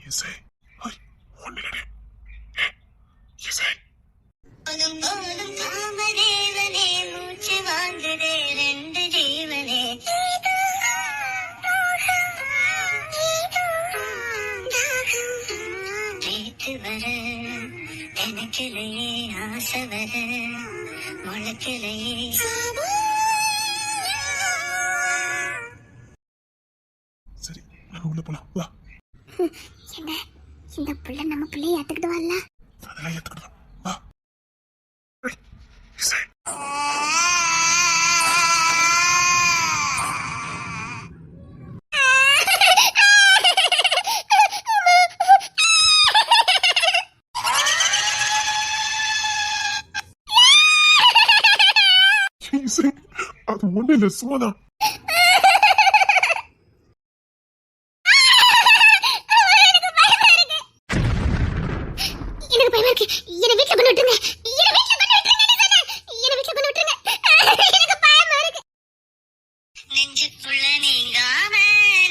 இசை ஒன்னிலடே இசை போதும் போதும் காமதேவனே மூச்சு வாங்குதே ரெண்டு ஜீவனே நேற்று வர எனக்கிலேயே ஆசை வர முழக்கிலேயே சரி நம்ம உள்ள போலாம் வா. என்ன இந்த புள்ள நம்ம பிள்ளைய ஏத்துக்கிட்டு வரல? அதெல்லாம் ஏத்துக்கிட்டு வா. இசை இசை அது ஒண்ணு இல்ல சும்மாதான். நெஞ்சுக்குள்ள நீங்காம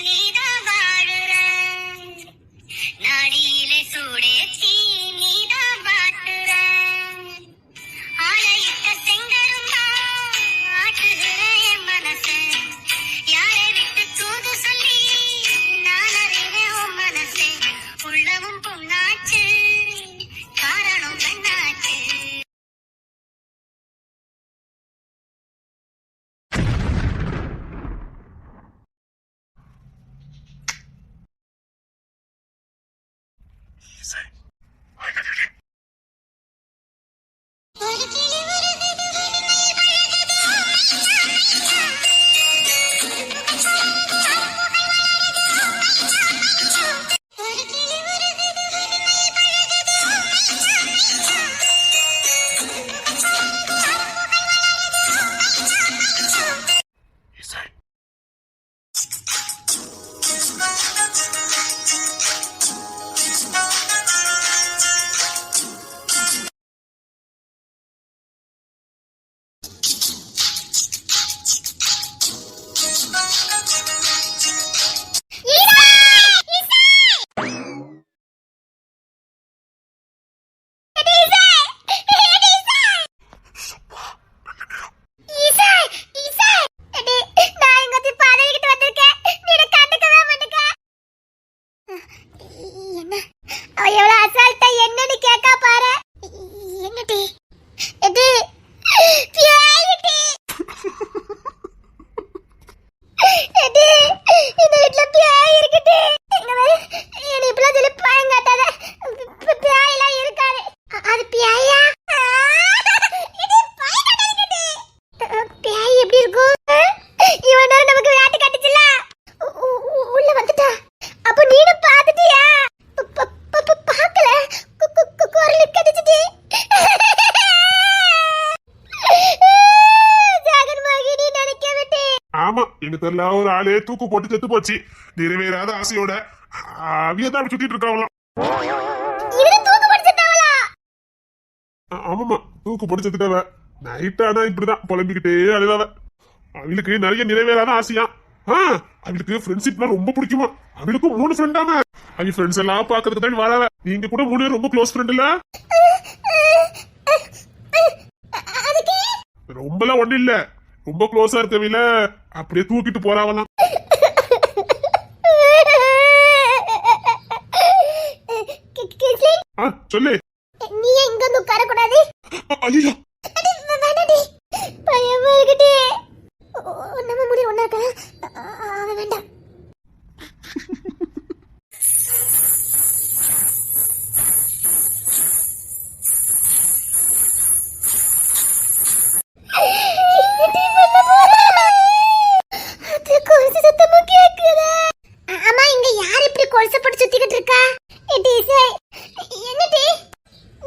நீதான் வாழுற நாடியிலே சூடேச்சி நீதான் வாட்டுற ஆலையிட்ட செங்கரும்பா ஆட்டுகிற என் மனச யாரை விட்டு தூது சொல்லி நான் அறிவேன் உன் மனசே உள்ளவும் பொண்ணாச்சு காரணம் பெண்ணாச்சு. இசை வாய்க்கடியே ஒரு கிளி வருகுது வெண்மையில் பழகுது ஒரு கிளி வருகுது வெண்மையில் பழகுது இசை எனக்கு தெரியல ஒரு ஆளே தூக்கு போட்டு செத்து போச்சு. நிறைவேறாத ஆசையோட அவியதான் சுத்திட்டு இருக்காங்களாம். ஆமாமா தூக்கு போட்டு செத்துட்டவ நைட் ஆனா இப்படிதான் புலம்பிக்கிட்டே அழுதாவ. அவளுக்கு நிறைய நிறைவேறாத ஆசையா. அவளுக்கு ஃப்ரெண்ட்ஷிப்லாம் ரொம்ப பிடிக்குமா. அவளுக்கும் 3 ஃப்ரெண்டாம. அவங்க ஃப்ரெண்ட்ஸ் எல்லாம் பாக்குறதுக்கு தான் வராவ. நீங்க கூட 3 பேர் ரொம்ப க்ளோஸ் ஃப்ரெண்ட் இல்ல? ரொம்பலாம் ஒண்ணு இல்ல, ரொம்ப க்ளோஸா இருக்கவில அப்படியே தூக்கிட்டு போறாவலாம். சொல்லு. நீ எங்க வந்து உட்கார கூடாது? ஐயோ பயமா இருக்குடே. நம்ம முடி ஒண்ணா இருக்க அவன் வேண்டாம்.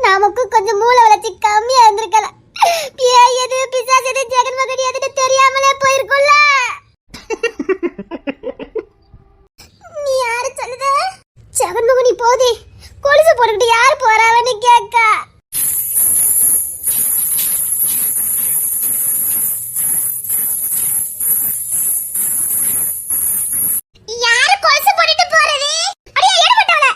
நமக்கு கொஞ்சம் மூளை வளர்ச்சி கம்மியா இருந்திருக்கலாம். எது பிசாசு எது ஜெகன் மகடி எதுன்னு தெரியாமலே போயிருக்கும்ல. நீ யாரு சொல்லுத? ஜெகன் மகனி போதே கொலுசு போட்டுக்கிட்டு யாரு போறாவன்னு கேட்க. யாரு கொலுசு போட்டுட்டு போறது? அடியே ஏறு பட்டவள.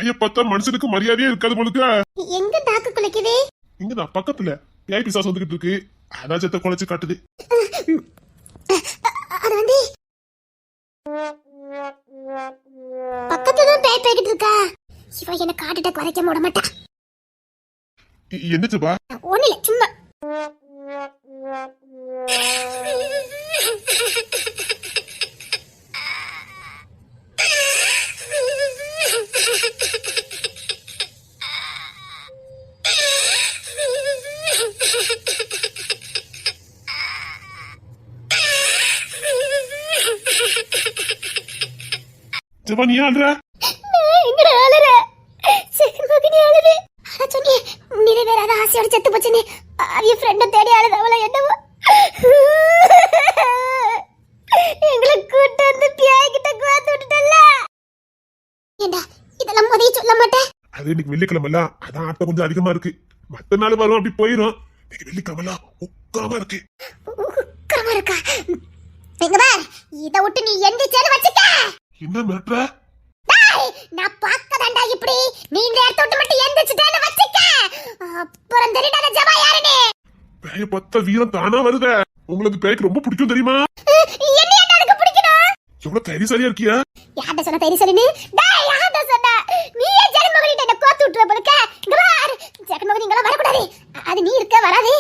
பேய பார்த்தா மனுஷனுக்கு மரியாதையே இருக்காது போலுக்க. எங்க நாக்கு குலைக்குது? இங்கதான் பக்கத்துல பேய் பிசாசு வந்துகிட்டு இருக்கு. அதான் செத்த குலைச்சு காட்டுது. அது வந்து பக்கத்துல தான் பேய் பேய்கிட்டு இருக்கா. இவ என்ன காட்டுட்ட குறைக்க விட மாட்டா. என்னச்சுப்பா? ஒண்ணு இல்ல, சும்மா. ஜப்பா நீ ஆடுற? எங்கடா அலற? செல்வகினி அலறு. அத சொன்னே, நிறைவேறாத ஆசையோட செத்து போச்சுன்னு அவிய ஃப்ரெண்ட தேடி அழுத அவள என்னவோ. எங்களை கூட்டு வந்து பியாய் கிட்ட குவாத்து விட்டுட்டல்ல. ஏண்டா இதெல்லாம் முதல்ல சொல்ல மாட்டேன். அது இன்னைக்கு வெள்ளிக்கிழமைல அதான் ஆட்டம் கொஞ்சம் அதிகமா இருக்கு. மத்த நாள் வரும் அப்படி போயிரும். இன்னைக்கு வெள்ளிக்கிழமைல உக்கரமா இருக்கு. உக்கரமா இருக்கா? எங்க பார், இத விட்டு நீ எந்திரிச்சேன்னு வச்சுக்க. என்ன மிரட்டுற? டேய், நான் பாக்கதாண்டா இப்படி. நீ இந்த இடத்த விட்டு மட்டும் எந்திரிச்சிட்டேன்னு வச்சுக்க. அப்புறம் தெரியாத ஜபா யாருன்னு. பேய பார்த்தா வீரம் தானா வருத. உங்களுக்கு பேய்க்கு ரொம்ப பிடிக்கும் தெரியுமா? என்ன எனக்கு பிடிக்கணும்? எவ்வளவு தைரியசாலியா இருக்கியா? யார்ட்ட சொன்ன தைரியசாலின்னு? டேய், யார்ட்ட சொன்ன? நீ ஏன் ஜெகன்மோகனிட்ட என்ன கோத்து விட்டுற போலக்க? இங்க பார், ஜெகன்மோகன் இங்கெல்லாம் வரக்கூடாது. அது நீ இருக்க வராது.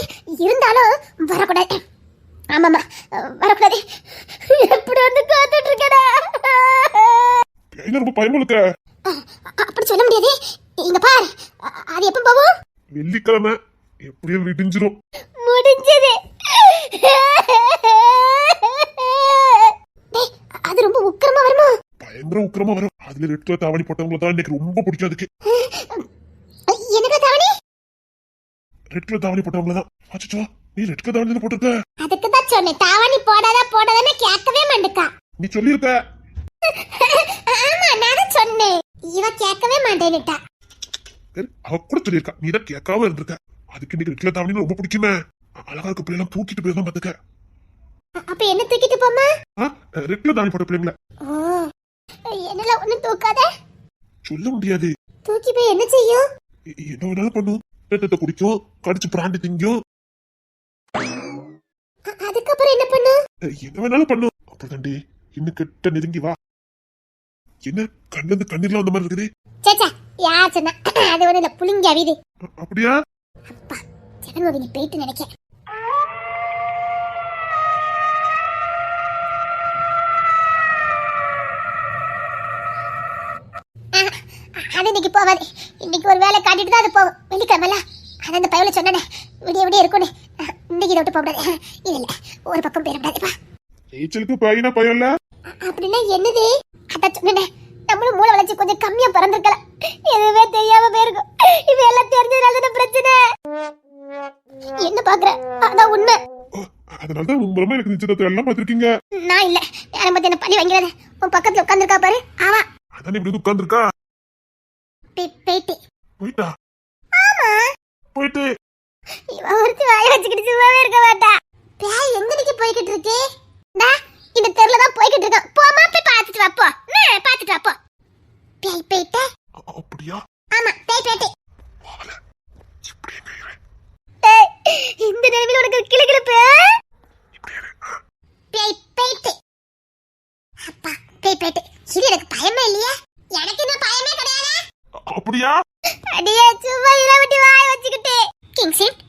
இருந்தாலும் வரக்கூடாது. ஆமாமா, வரக்கூடாது. எப்படி வந்து கோத்துட்டு இருக்கடா? பேய்ல ரொம்ப பயமா இருக்க. அப்படி சொல்ல முடியாது. இங்க பார், அது எப்ப போகும்? வெள்ளிக்கிழமை எப்படியும் விடிஞ்சிரும். முடிஞ்சது. டேய், அது ரொம்ப உக்கிரமா வருமா? பயங்கர உக்கிரமா வரும். அதுல ரெட் கலர் தாவணி போட்டவங்கள தான் எனக்கு ரொம்ப பிடிக்கும். அதுக்கு எனக்கு தாவணி? ரெட் கலர் தாவணி போட்டவங்கள தான். அச்சோ, நீ ரெட் கலர் தாவணி போட்டிருக்க. அதுக்கு தான் சொன்னேன், தாவணி போடாதான்னு கேட்கவே மாட்டேக்கா. நீ சொல்லியிருக்க. ஆமா, நான் சொன்னேன். இவ கேட்கவே மாட்டேன்னுட்டா. அவ கூட சொல்லியிருக்கா. நீ தான் கேட்காம இருந்திருக்க. அதுக்கு இன்னைக்கு ரெட் கலர் தாவணி ரொம்ப பிடிக்குமே. அழகா இருக்க பிள்ளைலாம் தூக்கிட்டு போய் தான் பாத்துக்க. அப்ப என்ன தூக்கிட்டு போமா? ரெட் கலர் தாவணி போட்ட பிள்ளைங்கள. ஓ, என்னல ஒண்ணு தூக்காத. சொல்ல முடியாது. தூக்கி போய் என்ன செய்யும்? என்ன வேணாலும் பண்ணும். ரத்தத்தை குடிக்கும், கடிச்சு பிராண்டி திங்கும். அதுக்கப்புறம் என்ன பண்ணும்? என்ன வேணாலும் பண்ணும். அப்படிதாண்டி இன்னும் கிட்ட நெருங்கி வா. என்ன கண்ணிலிருந்து கண்ணீர்லாம் வந்த மாதிரி இருக்குது? சேச்சா, யார் சொன்னா? அது ஒண்ணு இல்ல, புளிங்க அவிது. அப்படியா? அப்பா, ஜெகன்மோகினி போயிட்டு நினைக்க. அது இன்னைக்கு போவாது. இன்னைக்கு ஒரு வேலை காட்டிட்டு தான் அது போகும். வெள்ளிக்கிழமைல அது அந்த பயவுல சொன்னே, விடிய விடிய இருக்குன்னு. இன்னைக்கு இதை விட்டு போகக்கூடாது. இல்ல இல்ல, ஒரு பக்கம் போயிடக்கூடாதுப்பா. நீச்சலுக்கு பையனா பயம் இல்ல? அப்படின்னா என்னது? அதான் சொன்னேன், நம்மளும் மூளை வளர்ச்சி கொஞ்சம் கம்மியா பிறந்திருக்கலாம். எதுவுமே தெரியாம போயிருக்கும். இப்ப எல்லாம் தெரிஞ்சதுனால தானே பிரச்சனை. என்ன பாக்குற? அதான் உண்மை. அதனாலதான் உங்க எனக்கு நிச்சயத்தை எல்லாம் பாத்திருக்கீங்க. நான் இல்ல, யாரும் பத்தி என்ன பண்ணி வாங்கிறாத. உன் பக்கத்துல உட்கார்ந்துருக்கா பாரு, அவ. அதான் இப்படி உட்கார்ந்துருக்கா. பேட்டி. போயிட்டா? ஆமா, போயிட்டு இவ ஒருத்தி வாய வச்சுக்கிட்டு சும்மாவே இருக்க மாட்டா. பேய் எங்க நிக்க போய்கிட்டு இருக்கு? டா, இந்த தெருல தான் போய்கிட்டு இருக்கான். போமா, போய் பாத்துட்டு வா. போ, பாத்துட்டு வா. போ. பேய் பேய்ட்ட. அப்படியா? ஆமா, பேய் பேட்டி. வால இப்படி பேய்ற. டேய், இந்த நேரத்துல உனக்கு கிளுகிளுப்பு. இப்படி இரு. பேய் பேட்டி. அப்பா, பேய் பேட்டி. இது எனக்கு பயமே இல்லையா? எனக்கு இந்த பயமே கிடையாது. அப்படியா? அடியே, சும்மா இத விட்டு வாய் வச்சுக்கிட்டு. கிங்ஸின்.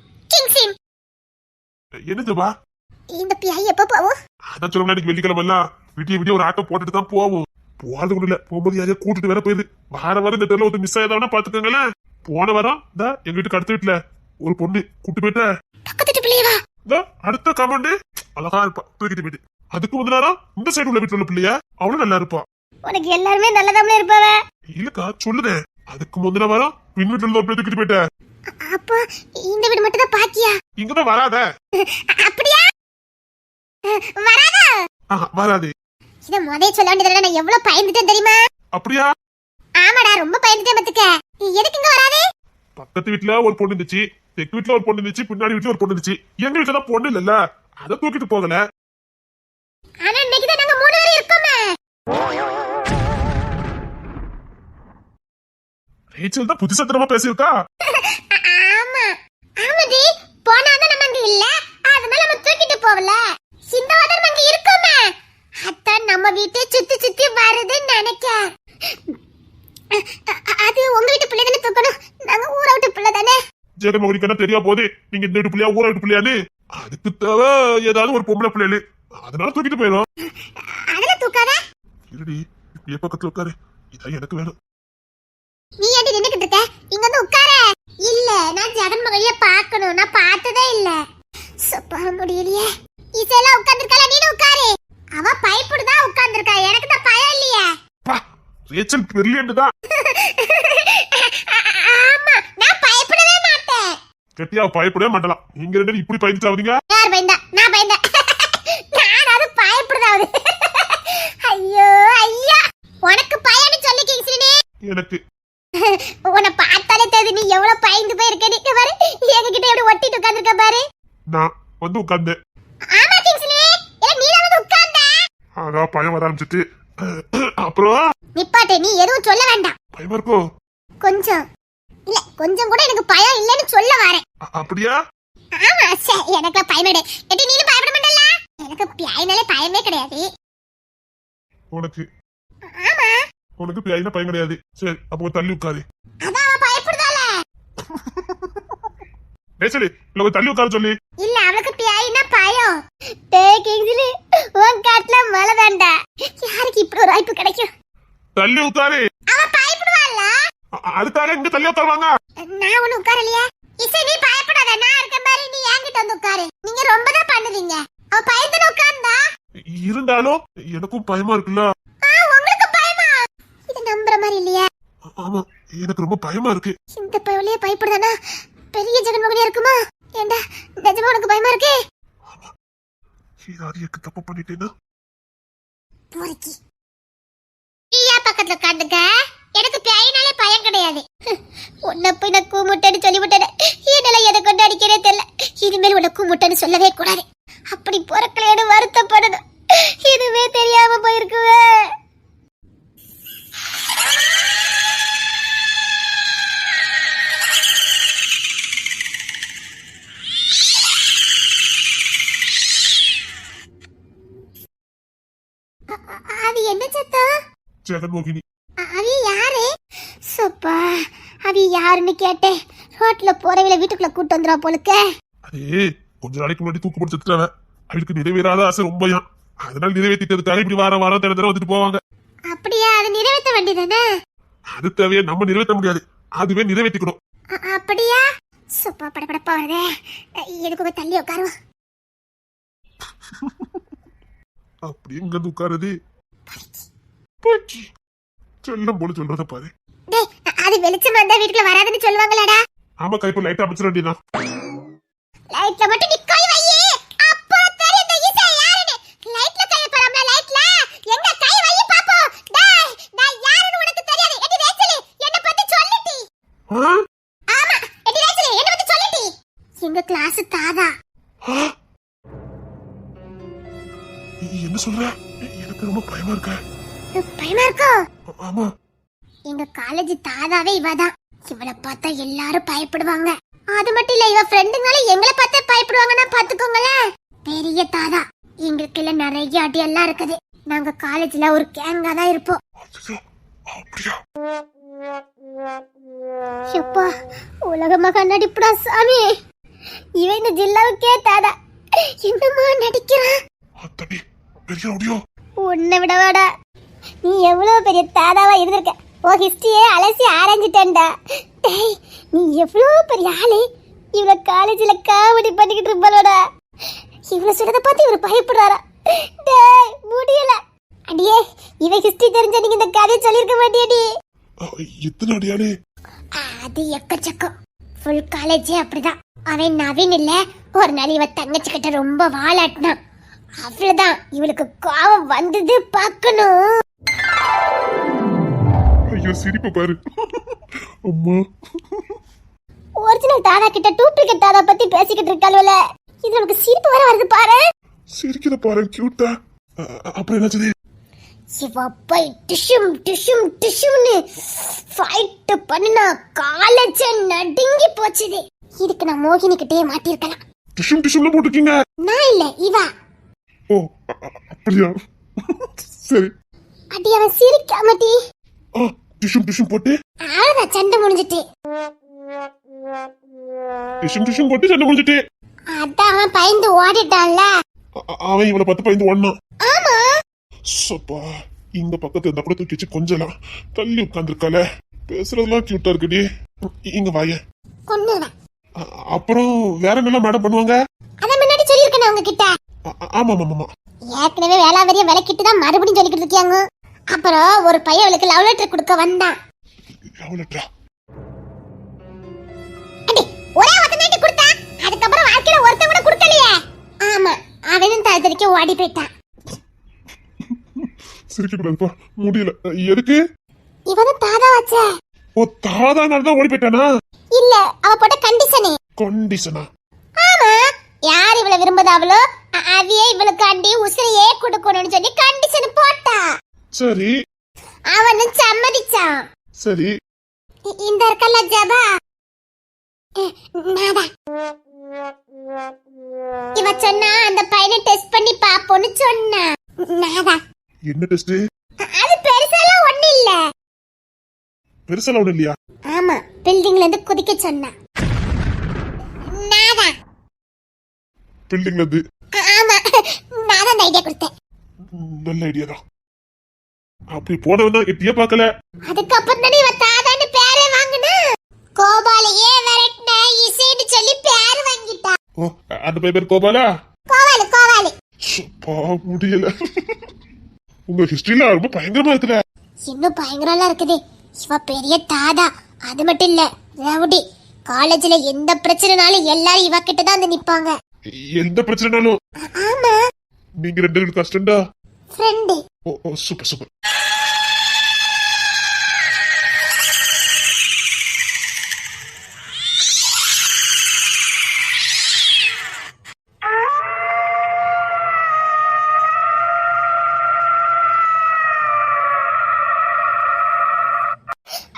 என்னதுப்பா? இந்த பேய் எப்ப போகும்? அதான் சொல்ல இன்னைக்கு வெள்ளிக்கிழமை விடிய ஒரு ஆட்டோ போட்டுட்டு தான் போவோம். போறது கூட இல்ல, போகும்போது யாரையா கூட்டிட்டு வேற போயிருது. வாரம் இந்த தெருல ஒரு மிஸ் ஆயதாவனா பாத்துக்கோங்களேன். போன வாரம் எங்க வீட்டுக்கு அடுத்த வீட்டுல ஒரு பொண்ணு கூட்டு போயிட்ட. பக்கத்து பிள்ளையவா? அடுத்த கமெண்ட் அழகா இருப்பா, தூக்கிட்டு போயிட்டு. அதுக்கு முதல் நேரம் இந்த சைடு உள்ள வீட்டுல உள்ள பிள்ளையா, அவளும் நல்லா இருப்பா. உனக்கு எல்லாருமே நல்லதாமல இருப்பாவ. இல்லக்கா சொல்லுதேன். அதுக்கு முந்தின வாரம் பின் வீட்டுல இருந்து ஒரு பிள்ளை தூக்கிட்டு போயிட்ட. அப்போ இந்த வீடு மட்டும் தான் பாக்கியா? இங்கதான் வராத. அப்படியா? வராதா? வராது. இத முதல்ல சொல்ல வேண்டியதுல நான் எவ்வளவு பயந்துட்டேன் தெரியுமா? அப்படியா? ஆமாடா, ரொம்ப பயந்துட்டேன் பத்துக்க. எதுக்கு இங்க வராதே? பக்கத்து வீட்டுல ஒரு பொண்ணு இருந்துச்சு, தெற்கு வீட்டுல ஒரு பொண்ணு இருந்துச்சு, பின்னாடி வீட்டுல ஒரு பொண்ணு இருந்துச்சு. எங்க வீட்டுல தான் பொண்ணு இல்லல்ல, அத தூக்கிட்டு போகல. ஆனா இன்னைக்கு தான் நாங்க 3 பேரும் இருக்கோமே. ரேச்சல் தான் புதுசத்தனமா பேசியிருக்கா. ஆமா ஆமாடி, போனாதான் நம்ம அங்க இல்ல, அதனால நம்ம தூக்கிட்டு போகல. இந்த வாரம் நம்ம அங்க இருக்கோமே, அதான் நம்ம வீட்டை சுத்தி சுத்தி வருதுன்னு நினைக்க. அது உங்க வீட்டு பிள்ளை தானே தூக்கணும், நாங்க ஊரை விட்டு பிள்ளை தானே. ஜெகன்மோகனுக்கு என்ன தெரியா போகுது நீங்க இந்த வீட்டு பிள்ளையா ஊரா வீட்டு பிள்ளையான்னு. அதுக்கு தேவை ஏதாவது ஒரு பொம்பளை பிள்ளைகளு, அதனால தூக்கிட்டு போயிடும். அதெல்லாம் தூக்காத. இருடி இப்படியே பக்கத்துல உட்காரு, இதான் எனக்கு வேணும். நீ ஏன்டி நின்னுக்கிட்டு இருக்க, இங்க வந்து உட்கார. இல்ல, நான் ஜெகன்மோகனிய பார்க்கணும், நான் பார்த்ததே இல்ல. சப்பா முடியலையே. இசையெல்லாம் உட்கார்ந்திருக்கால, நீனு உட்காரு. அவ பயப்படுதா உட்கார்ந்திருக்கா, எனக்கு தான் பயம் இல்லையே. பா, ரேச்சல் பிரில்லியன்ட் தான். ஆமா, நான் பயப்படவே மாட்டேன். கெட்டியா பயப்படவே மாட்டலாம். நீங்க ரெண்டு இப்படி பயந்துட்டாவீங்க. யார் பயந்தா? நான் பயந்தேன். நான் அது பயப்படுதாவது. ஐயோ ஐயா, உனக்கு பயன்னு சொல்லி கிங்ஸ்லினே. எனக்கு உன்னை பார்த்தாலே தெரியுது நீ எவ்வளவு பயந்து போயிருக்க. நீ பாரு, எங்ககிட்ட எப்படி ஒட்டிட்டு உட்கார்ந்திருக்க பாரு. நான் வந்து உட்கார்ந்தேன். ஆமா கிங்ஸ்லி, ஏன் நீ வந்து உட்கார்ந்த? ஆகா பயம் வர ஆரம்பிச்சிட்டு. அப்புறம் நிப்பாட்டு, நீ எதுவும் சொல்ல வேண்டாம். பயமா இருக்கோ? கொஞ்சம் இல்ல, கொஞ்சம் கூட எனக்கு பயம் இல்லைன்னு சொல்ல வரேன். அப்படியா? ஆமா, எனக்கு பயமேடு. எட்டி நீனும் பயப்பட மாட்டல? எனக்கு பியாயினாலே பயமே கிடையாது. உனக்கு ஆமா, உனக்கு பியாயினா பயம் கிடையாது. சரி அப்போ தள்ளி உட்காரு. அதான் அவ பயப்படுதால. ரேச்சலி இல்ல தள்ளி உட்கார சொல்லி. இல்ல, அவளுக்கு பியாயினா பயம். டேய் கிங்ஸ்லி, உன் காட்டுல மழை வேண்டா. யாருக்கு இப்படி ஒரு வாய்ப்பு கிடைக்கும்? தள்ளி உட்காரு. அவ பயப்படுவாள்ல. அதுக்காக இங்க தள்ளி உட்காருவாங்க. நான் ஒண்ணு உட்காரலையா? இசை, நீ பயப்படாத, நான் இருக்க மாதிரி. நீ என்கிட்ட வந்து உட்காரு. நீங்க ரொம்ப தான் பண்ணுவீங்க. அவ பயந்துன்னு உட்கார்ந்தா. இருந்தாலும் எனக்கும் பயமா இருக்குல்ல. உங்களுக்கு பயமா? இது நம்புற மாதிரி இல்லையா? ஆமா எனக்கு ரொம்ப பயமா இருக்கு. இந்த பயவலையே பயப்படுதானா? பெரிய ஜெகன்மோகனியா இருக்குமா? ஏண்டா நிஜமா உனக்கு பயமா இருக்கு? ஏதாவது எக்கு தப்பு பண்ணிட்டேன்னா? போறக்கி நீயா பக்கத்துல உட்காந்துக்க. எனக்கு பேயினாலே பயம் கிடையாது. உன்னை போய் நான் கூமுட்டேன்னு சொல்லி விட்டேன். என்னால எதை கொண்டு அடிக்கிறே தெரியல. இனிமேல் உன்னை கூமுட்டேன்னு சொல்லவே கூடாது. அப்படி பொறக்கலையோட வருத்தப்படணும். இதுவே தெரியாம போயிருக்குவே. அது என்ன சத்தம்? ஜெகன்மோகினி. அவி யாரு? சப்பா, அவி யாருன்னு கேட்டேன். ரோட்ல போறவங்கள வீட்டுக்குள்ள கூட்டு வந்துடுவா போலுக்க. அதே கொஞ்ச நாளைக்கு முன்னாடி தூக்கு போட்டு செத்துட்டாவ. அவளுக்கு நிறைவேறாத ஆசை ரொம்பயா, அதனால நிறைவேற்றிட்டதுக்காக இப்படி வாரம் தினம் தினம் வந்துட்டு போவாங்க. அப்படியா? அது நிறைவேற்ற வேண்டியதானே? அது தேவையை நம்ம நிறைவேற்ற முடியாது, அதுவே நிறைவேற்றிக்கணும். அப்படியா? சப்பா, படப்படப்பா வருதே. எதுக்கு தள்ளி உட்காருவோம். அப்படி எங்க வந்து உட்காருது? போச்சு. செல்லம் போல சொல்றத பாரு. டேய், அது வெளிச்சம் வந்தா வீட்டுக்குள்ள வராதுன்னு சொல்லுவாங்களாடா. ஆமா கைப்பு லைட் அமைச்சிட வேண்டியதான். லைட்ல மட்டும் நீ கை வையே. அப்போ தெரியும் இந்த ஈசா யாருன்னு. லைட்ல கை பரமல. லைட்ல எங்க கை வையே பாப்போம். டேய், நான் யாருன்னு உனக்கு தெரியாது. எடி ரேச்சலி, என்ன பத்தி சொல்லிட்டி. ஆமா, எடி ரேச்சலி, என்ன பத்தி சொல்லிட்டி. எங்க கிளாஸ் தாதா. என்ன சொல்ற? எனக்கு ரொம்ப பயமா இருக்க. பயமா இருக்கோ? ஆமா. எங்க காலேஜ் தாதாவே இவதான். இவளை பார்த்தா எல்லாரும் பயப்படுவாங்க. அது மட்டும் இல்ல, இவ ஃப்ரெண்டுங்களே எங்களை பார்த்தா பயப்படுவாங்கன்னா பாத்துக்கோங்களேன். பெரிய தாதா. எங்களுக்கு எல்லாம் நிறைய அடி எல்லாம் இருக்குது. நாங்க காலேஜ்ல ஒரு கேங்கா தான் இருப்போம். அப்படியா? எப்பா, உலகமா கண்ணடிப்புடா சாமி. இவன் இந்த ஜில்லாவுக்கே தாதா. என்னமா நடிக்கிறான்? அத்தடி பெரிய ஆடியோ. உன்னை விடவாடா, நீ எவ்வளவு பெரிய தாதாவா இருந்திருக்க. ஓ ஹிஸ்டரியே அலசி ஆராய்ஞ்சிட்டேன்டா. டேய், நீ எவ்வளவு பெரிய ஆளு. இவள காலேஜ்ல காமெடி பண்ணிக்கிட்டு இருப்பாளோடா. இவள சொல்றத பார்த்து இவரு பயப்படுறாரா? டேய், முடியல. அடியே, இவ ஹிஸ்டரி தெரிஞ்ச நீங்க இந்த கதையை சொல்லிருக்க மாட்டியடி. எத்தனை அடியாளே? அது எக்கச்சக்கம். ஃபுல் காலேஜே அப்படிதான். அவன் நவீன் இல்ல, ஒரு நாள் இவ தங்கச்சி கிட்ட ரொம்ப வாலாட்டினான். அவ்வளவுதான், இவளுக்கு கோவம் வந்தது பார்க்கணும். ஐயோ சிரிப்பு பாரு. அம்மா, ஒரிஜினல் தாதா கிட்ட டூப்ளிகேட் தாதா பத்தி பேசிக்கிட்டு இருக்காளுவல. இது நமக்கு சிரிப்பு வர வருது பாரு. சிரிக்கிற பாரு, கியூட்டா. அப்புறம் என்னாச்சு? இவ போய் டிஷும் டிஷும் டிஷும்னு ஃபைட் பண்ணினா காலேஜ் நடுங்கி போச்சுது. இதுக்கு நான் மோகினி கிட்டே மாட்டிருக்கலாம். டிஷ்யூம் டிஷ்யூம்ல போட்டிருக்கீங்க. நான் இல்ல இவ. ஓ அப்படியா? சரி. அடி அவன் சிரிக்காமட்டி. டிஷ்யூம் டிஷ்யூம் போட்டு அவ்வளவுதான் சண்டை முடிஞ்சிட்டு. டிஷ்யூம் டிஷ்யூம் போட்டு சண்டை முடிஞ்சிட்டு. அதான் அவன் பயந்து ஓடிட்டான்ல. அவன் இவளை பார்த்து பயந்து ஓடனான். ஆமா. சப்பா இந்த பக்கத்துல இருந்தா கூட தூக்கி வச்சு கொஞ்சலாம் தள்ளி உட்காந்துருக்கால. பேசுறதெல்லாம் கியூட்டா இருக்குடி. இங்க வாய. கொன்னுவேன். அப்புறம் வேற என்னெல்லாம் மேடம் பண்ணுவாங்க? அத முன்னாடி சொல்லிருக்கேன் அவங்க கிட்ட. ஆமா ஆமா ஆமா. ஏற்கனவே வேளாவரிய விளக்கிட்டு தான் மறுபடியும் சொல்லிக்கிட்டு இருக்காங்க. அப்புறம் ஒரு பையன் அவளுக்கு லவ் லெட்டர் கொடுக்க வந்தான். லவ் லெட்டரா? அடி ஒரே ஒருத்தனுக்கு கொடுத்தா. அதுக்கப்புறம் வாழ்க்கையில ஒருத்தன் கூட கொடுக்கலையே. ஆமா அவனும் தடுத்தறிக்க ஓடி போயிட்டான். சிரிக்க கூடாதுப்பா முடியல. எதுக்கு? இவனும் தாதா வச்ச. ஓ தாதானால தான் ஓடி போயிட்டானா? இல்ல அவ போட்ட கண்டிஷனே. கண்டிஷனா? ஆமா யார் இவளை விரும்புதாவளோ அதையே இவளுக்கு அண்டி உசிரையே கொடுக்கணும்னு சொல்லி கண்டிஷன் போட்டா. சரி. அவனும் சம்மதிச்சான். சரி. இந்த இருக்கல ஜபா நாதா. இவ சொன்னா அந்த பையனை டெஸ்ட் பண்ணி பாப்போன்னு சொன்னா. நாதா. என்ன டெஸ்ட்? அது பெருசாலாம் ஒண்ணு இல்ல. பெருசாலாம் ஒண்ணு இல்லையா? ஆமா பில்டிங்ல இருந்து குதிக்க சொன்னா. நாதா. பில்டிங்ல இருந்து? ஆமா நாதா அந்த ஐடியா கொடுத்தேன். நல்ல ஐடியா தான். அப்படி போனவன் தான் எட்டியே பார்க்கல. அதுக்கப்புறம் தானே இவ தாதான்னு பேரே வாங்குனா. கோபாலையே விரட்டின இசைன்னு சொல்லி பேர் வாங்கிட்டா. ஓ அந்த பேர் கோபாலா? கோவாலு கோவாலு. பா முடியல. உங்க ஹிஸ்டரியில ரொம்ப பயங்கரமா இருக்குதே. இன்னும் பயங்கரமா இருக்குது. இவ பெரிய தாதா. அது மட்டும் இல்ல ரவுடி. காலேஜ்ல எந்த பிரச்சனைனாலும் எல்லாரும் இவ கிட்ட தான் வந்து நிப்பாங்க. எந்த பிரச்சனைனாலும்? ஆமா. நீங்க ரெண்டு பேரும் கஷ்டம்டா. ஃப்ரெண்ட். ஓ சூப்பர் சூப்பர்.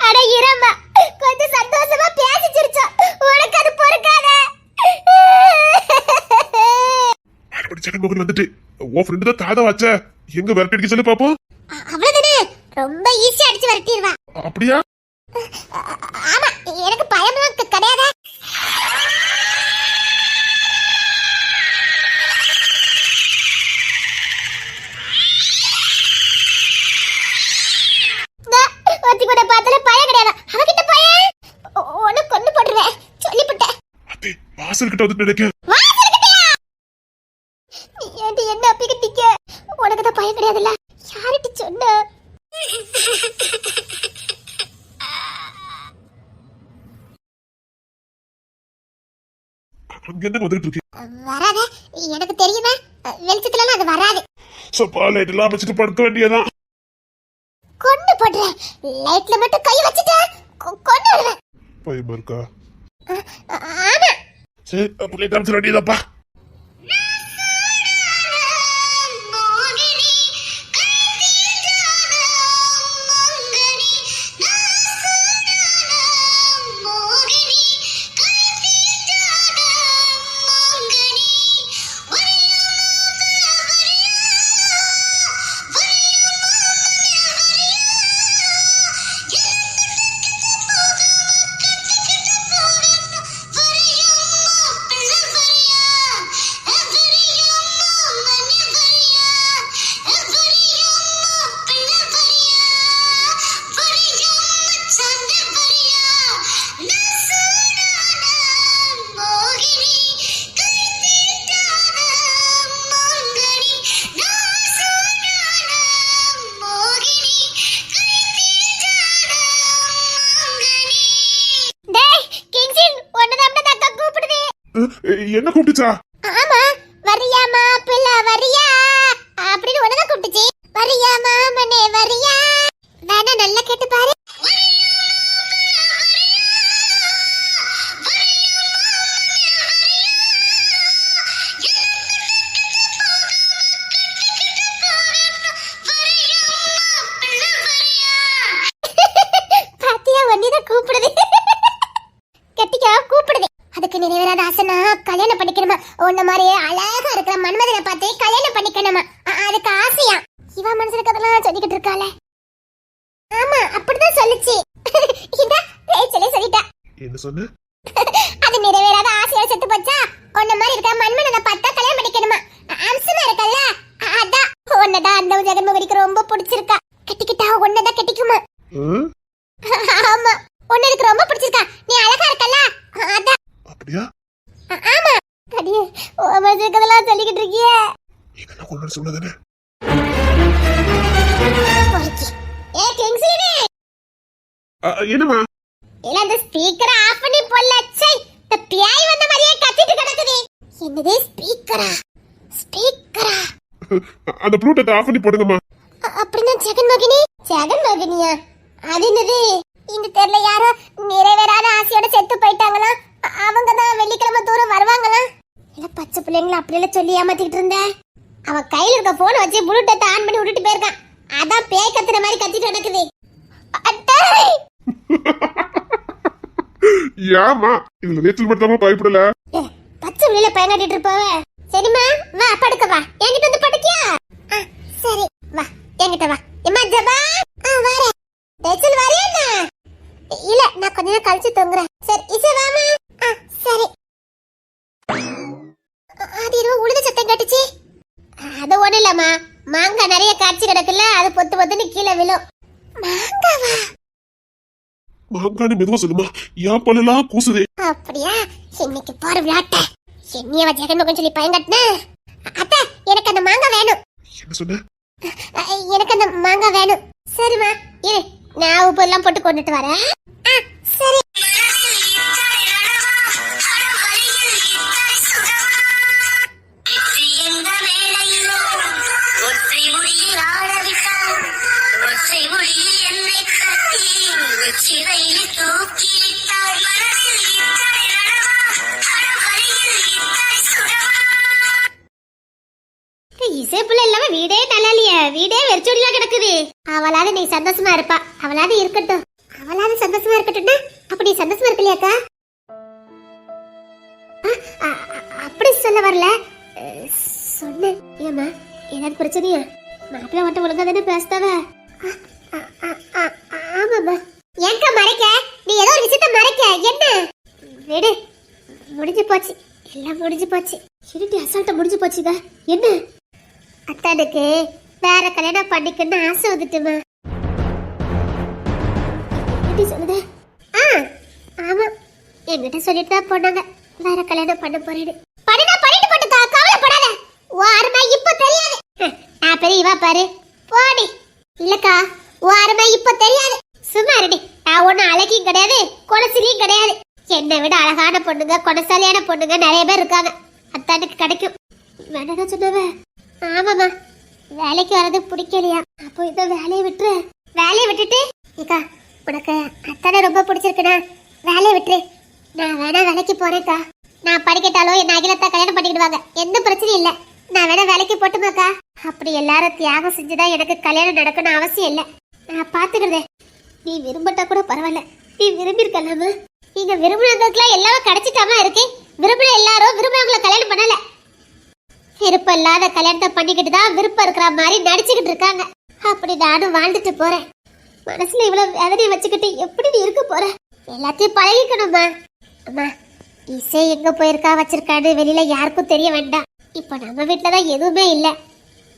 அட இரமா கொஞ்சம் சந்தோஷமா பேசி சிரிச்சோம். உனக்கு அது பொறுக்காத. அப்படி ஜெகன்மோகன் வந்துட்டு உன் ஃப்ரெண்டு தான் தாதா வாச்ச. எங்க விரட்டி சொல்லி பாப்போம். அவ்வளவுதானே ரொம்ப ஈஸியா அடிச்சு விரட்டிடுவா. அப்படியா? ஆமா எனக்கு பயம்லாம் கிடையாது. ஒத்தி கூட பார்த்தாலே பயம் கிடையாது. அவகிட்ட பயம் ஒன்னு கொண்டு போட்டுருவேன் சொல்லிவிட்டேன். அத்தே வாசல் கிட்ட வந்து நினைக்க. ஏண்டி என்ன அப்பிக்கிட்டீங்க? உனக்கு தான் பயம் கிடையாதுல்ல. யார்கிட்ட சொன்ன? அங்க என்ன வந்துட்டு இருக்கு? வராத எனக்கு தெரியுமே. வெளிச்சத்துல அது வராது. சப்பா லைட் எல்லாம் வச்சுட்டு படுக்க வேண்டியதான். கொண்டு போடுறேன். லைட்ல மட்டும் கை வச்சுட்ட கொண்டு வருவேன். பயமா இருக்கா? ஆமா. சரி அப்ப லைட் அமைச்சிட வேண்டியதாப்பா. என்ன கூப்பிட்டுச்சா? ஆமா வரியாமா பிள்ளை வரியா அப்படின்னு ஒன்னதான் கூப்பிட்டுச்சு. வரியாமா மனே வரியா வேணா நல்லா கேட்டு பாரு. வேணாமா அதுக்கு ஆசையா இவ மனசுல கதெல்லாம் சொல்லிக்கிட்டு இருக்காளே. ஆமா அப்படிதான் சொல்லுச்சு. இந்த பேச்சலே சொல்லிட்டா. என்ன சொன்ன? அது நிறைவேறாத ஆசையா செத்து போச்சா? உன்ன மாதிரி இருக்க மண்மனனை பார்த்தா கல்யாணம் பண்ணிக்கணுமா? அம்சமா இருக்கல்ல அதான் உன்னதான் அந்த ஜெகன்மோகனுக்கு ரொம்ப பிடிச்சிருக்கா. கட்டிக்கிட்டா உன்னதான் கட்டிக்குமா? ஆமா உன்ன எனக்கு ரொம்ப பிடிச்சிருக்கா. நீ அழகா இருக்கல்ல அதான். அப்படியா? ஆமா அடியே மனசுல கதெல்லாம் சொல்லிக்கிட்டு இருக்கியே. இதெல்லாம் ஒன்னு சொன்னதானே? ஏ கிங்ஸ்லினே என்னமா? இல்ல அந்த ஸ்பீக்கரை ஆஃப் பண்ணி போடல. சை இந்த பியாய் வந்த மாதிரியே கத்திட்டு கிடக்குது. என்னது ஸ்பீக்கரா? ஸ்பீக்கரா? அந்த ப்ளூடூத் ஆஃப் பண்ணி போடுங்கம்மா. அப்படின்னா ஜெகன்மோகினி? ஜெகன்மோகினியா? அது என்னது? இந்த தெருல யாரோ நிறைவேறாத ஆசையோட செத்து போயிட்டாங்களா? அவங்க தான் வெள்ளிக்கிழமை தூரம் வருவாங்களா? இல்ல பச்சை பிள்ளைங்களை அப்படியெல்லாம் சொல்லி ஏமாத்திட்டு இருந்த. அவன் கையில இருக்க போனை வச்சு ப்ளூடூத் ஆன் பண்ணி விட்டுட்டு போயிருக்கான். அதான் பேய் கத்துற மாதிரி கத்திட்டு நடக்குது. அட்டை ஏமா இதுல ரேச்சல் மட்டும் பயப்படல? பச்சை வெளியில பயனாட்டிட்டு இருப்பாவ. சரிம்மா வா படுக்க வா. என்கிட்ட வந்து படுக்கியா? சரி வா என்கிட்ட வா. எம்மா ஜபா வரேன். ரேச்சல் வரையா? இல்ல நான் கொஞ்ச நேரம் கழிச்சு தூங்குறேன். சரி இசை வாமா. சரி. அது இருவ உழுத சத்தம் கேட்டுச்சு. அது ஒண்ணு இல்லம்மா, மாங்காய் நிறைய காய்ச்சி கிடக்குல்ல, அது பொத்து பொத்துன்னு கீழே விழும். மாங்காவா? மாங்கானு மெதுவா சொல்லுமா, என் பல்லெல்லாம் கூசுதே. அப்படியா? இன்னைக்கு பாரு விளையாட்ட என்னையவ ஜெகன்மோகன் சொல்லி பயங்கட்டின. அத்தை எனக்கு அந்த மாங்காய் வேணும். என்ன சொன்ன? எனக்கு அந்த மாங்காய் வேணும். சரிம்மா இரு நான் உப்பு எல்லாம் போட்டு கொண்டுட்டு வரேன். சரி. இசைப்புல இல்லாம வீடே நல்லா இல்லையா? வீடே வெறிச்சோடிலாம் கிடக்குது. அவளாவது நீ சந்தோஷமா இருப்பா. அவளாவது இருக்கட்டும். அவளாவது சந்தோஷமா இருக்கட்டும்னா அப்படி சந்தோஷமா இருக்கலையாக்கா? அப்படி சொல்ல வரல சொன்னேன். ஏமா ஏதாவது பிரச்சனையா? மாப்பிள்ள மட்டும் ஒழுங்கா தானே பேசுதவ? ஆமாம்மா. ஏன்க்கா மறைக்க? நீ ஏதோ ஒரு விஷயத்த மறைக்க. என்ன? விடு முடிஞ்சு போச்சு, எல்லாம் முடிஞ்சு போச்சு. இருட்டி அசால்ட்டா முடிஞ்சு போச்சுதா. என்ன? அத்தானுக்கு வேற கல்யாணம் பண்ணிக்கணும்னு ஆசை வந்துட்டுமா. எப்படி சொல்லுது? ஆமா என்கிட்ட சொல்லிட்டு தான் போனாங்க வேற கல்யாணம் பண்ண போறேன்னு. பண்ணிட்டு போட்டுக்கா, கவலைப்படாத. ஓரமா இப்ப தெரியாது. நான் பெரியவா பாரு போடி. இல்லக்கா ஓரமா இப்ப தெரியாது. சும்மா இருடி. நான் ஒன்னும் அழகியும் கிடையாது கொலசிலியும் கிடையாது. என்னை விட அழகான பொண்ணுங்க கொடசாலியான பொண்ணுங்க நிறைய பேர் இருக்காங்க. அத்தானுக்கு கிடைக்கும். வேணா சொன்னவ. ஆமாம்மா வேலைக்கு வர்றது பிடிக்கலையா? அப்போ இந்த வேலையை விட்டுரு. வேலையை விட்டுட்டு ஏக்கா உனக்கு அத்தானை ரொம்ப பிடிச்சிருக்குண்ணா வேலையை விட்டுரு. நான் வேணா வேலைக்கு போறேன்க்கா. நான் படிக்கட்டாலும் என் அகிலத்தா கல்யாணம் பண்ணிக்கிடுவாங்க. எந்த பிரச்சனையும் இல்லை. நான் வேணா வேலைக்கு போட்டுமாக்கா. அப்படி எல்லாரும் தியாகம் செஞ்சுதான் எனக்கு கல்யாணம் நடக்கணும் அவசியம் இல்லை. நான் பாத்துக்கிறதே. நீ விரும்பட்டா கூட பரவாயில்ல. நீ விரும்பிருக்கலாமா? நீங்க விரும்பினதுக்கெல்லாம் எல்லாரும் கிடைச்சிட்டாமா இருக்கு. விரும்பின எல்லாரும் விரும்பினவங்களை கல்யாணம் பண்ணல. விருப்பம் இல்லாத கல்யாணத்தை பண்ணிக்கிட்டு தான் விருப்பம் இருக்கிற மாதிரி நடிச்சுக்கிட்டு இருக்காங்க. அப்படி நானும் வாழ்ந்துட்டு போறேன். மனசுல இவ்வளவு வேதனையை வச்சுக்கிட்டு எப்படி நீ இருக்க போற? எல்லாத்தையும் பழகிக்கணுமா? அம்மா இசை எங்க போயிருக்கா வச்சிருக்கான்னு வெளியில யாருக்கும் தெரிய வேண்டாம். இப்ப நம்ம வீட்டுலதான் எதுவுமே இல்ல.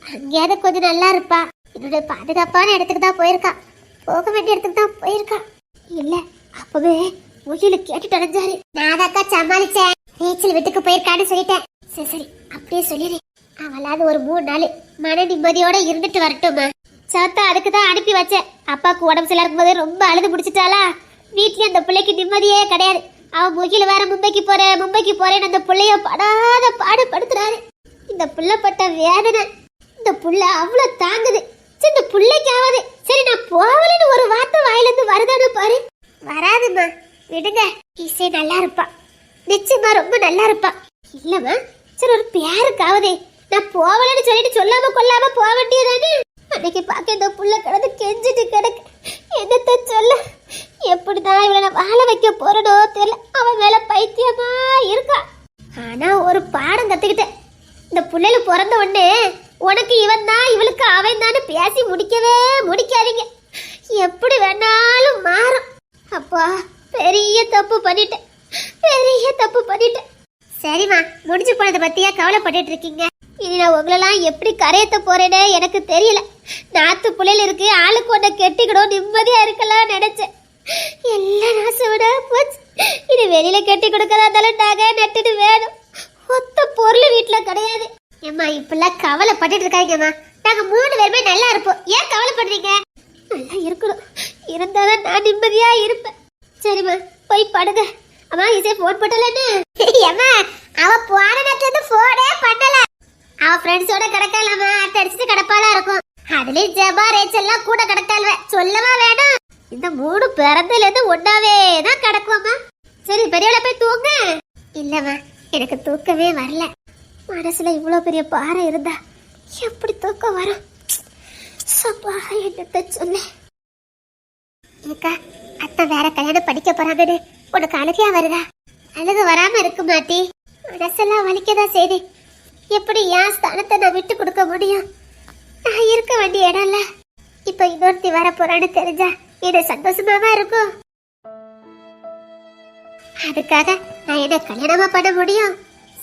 அங்கேயாவது கொஞ்சம் நல்லா இருப்பா. என்னோட பாதுகாப்பான இடத்துக்கு தான் போயிருக்கா. போக வேண்டிய இடத்துக்கு தான் போயிருக்கா. இல்ல அப்பவே முகிலு கேட்டுட்டு அடைஞ்சாரு. நான் அக்கா சமாளிச்சேன். ரேச்சல் வீட்டுக்கு போயிருக்கான்னு சொல்லிட்டேன். சரி சரி அப்படியே சொல்லிடு. அவளாவது ஒரு 3 நாள் மன நிம்மதியோட இருந்துட்டு வரட்டுமா? சத்தா அதுக்கு தான் அனுப்பி வச்சேன். அப்பாவுக்கு உடம்பு சரியில்லை இருக்கும்போது ரொம்ப அழுது முடிச்சிட்டாளா. வீட்லயும் அந்த பிள்ளைக்கு நிம்மதியே கிடையாது. அவன் முகில வேற மும்பைக்கு போறேன்னு அந்த பிள்ளைய படாத பாடுபடுத்துறாரு. இந்த புள்ள பட்ட வேதனை இந்த புள்ள அவ்வளவு தாங்குது. சரி இந்த பிள்ளைக்காவது சரி நான் போவலன்னு ஒரு வார்த்தை வாயிலிருந்து வருதானு பாரு. வராதுமா விடுங்க. இசை நல்லா இருப்பா. நிச்சயமா ரொம்ப நல்லா இருப்பா. இல்லம்மா சரி ஒரு பேருக்காவது நான் போவலன்னு சொல்லிட்டு சொல்லாம கொல்லாம போக வேண்டியதானே? அன்னைக்கு பார்க்க இந்த புள்ள கிடந்து கெஞ்சிட்டு கிடக்கு. என்னத்த சொல்ல? எப்படிதான் இவளை நான் வாழ வைக்க போறனோ தெரியல. அவன் மேல பைத்தியமா இருக்கா. ஆனா ஒரு பாடம் கத்துக்கிட்டேன். இந்த புள்ளைல பிறந்த உடனே உனக்கு அவன் தானே பேசி முடிக்கவே முடிக்காதீங்க. எப்படி வேணாலும் மாறும். அப்பா பெரிய தப்பு பண்ணிட்டேன், பெரிய தப்பு பண்ணிட்டேன். சரிம்மா, முடிஞ்சு போனதை பத்தியா கவலைப்பட்டுட்டு இருக்கீங்க? இனி நான் உங்களெல்லாம் எப்படி கரையத்த போறேன்னு எனக்கு தெரியல. நாத்து புள்ளையில இருக்கு, ஆளுக்கு ஒன்றை கெட்டிக்கிடும் நிம்மதியா இருக்கலாம் நினைச்சேன். எல்லாம் நாசோட போச்சு. இது வெளியில கெட்டி கொடுக்கறதாலும் நகை நட்டுட்டு வேணும். ஒத்த பொருள் வீட்டுல கிடையாது. ஏம்மா இப்பெல்லாம் கவலைப்பட்டுட்டு இருக்காங்கம்மா. நாங்க 3 பேருமே நல்லா இருப்போம். ஏன் கவலைப்படுறீங்க? நல்லா இருக்கணும், இருந்தாதான் நான் நிம்மதியா இருப்பேன். சரிம்மா போய் படுங்க. அம்மா இசை போன் பண்ணலன்னு ஏம்மா அவ போன நேரத்துல இருந்து போனே பண்ணல. அவ ஃப்ரெண்ட்ஸோட கிடக்கலாமா, அடிச்சுட்டு கிடப்பாளா இருக்கும். அதுலயும் ஜபா ரேச்செல்லாம் கூட கிடக்கால்வ, சொல்லவா வேணும். இந்த 3 பிறந்தல இருந்து ஒன்னாவே தான் கிடக்குவாமா. சரி பெரியவள போய் தூங்க. இல்லம்மா எனக்கு தூக்கமே வரல. மனசுல இவ்வளவு பெரிய பாறை இருந்தா எப்படி தூக்கம் வரும்? சப்பா என்னத்த சொல்ல. ஏக்கா அத்தை வேற கல்யாணம் படிக்க போறாங்கன்னு உனக்கு அழுகையா வருதா? அழுகு வராம இருக்க மாட்டி, மனசெல்லாம் வலிக்கதான் செய்து. எப்படி என் ஸ்தானத்தை நான் விட்டு கொடுக்க முடியும்? நான் இருக்க வேண்டிய இடம்ல. இப்ப இன்னொருத்தி வர போறான்னு தெரிஞ்சா என்ன சந்தோஷமாவா இருக்கும்? அதுக்காக நான் என்ன கல்யாணமா பண்ண முடியும்?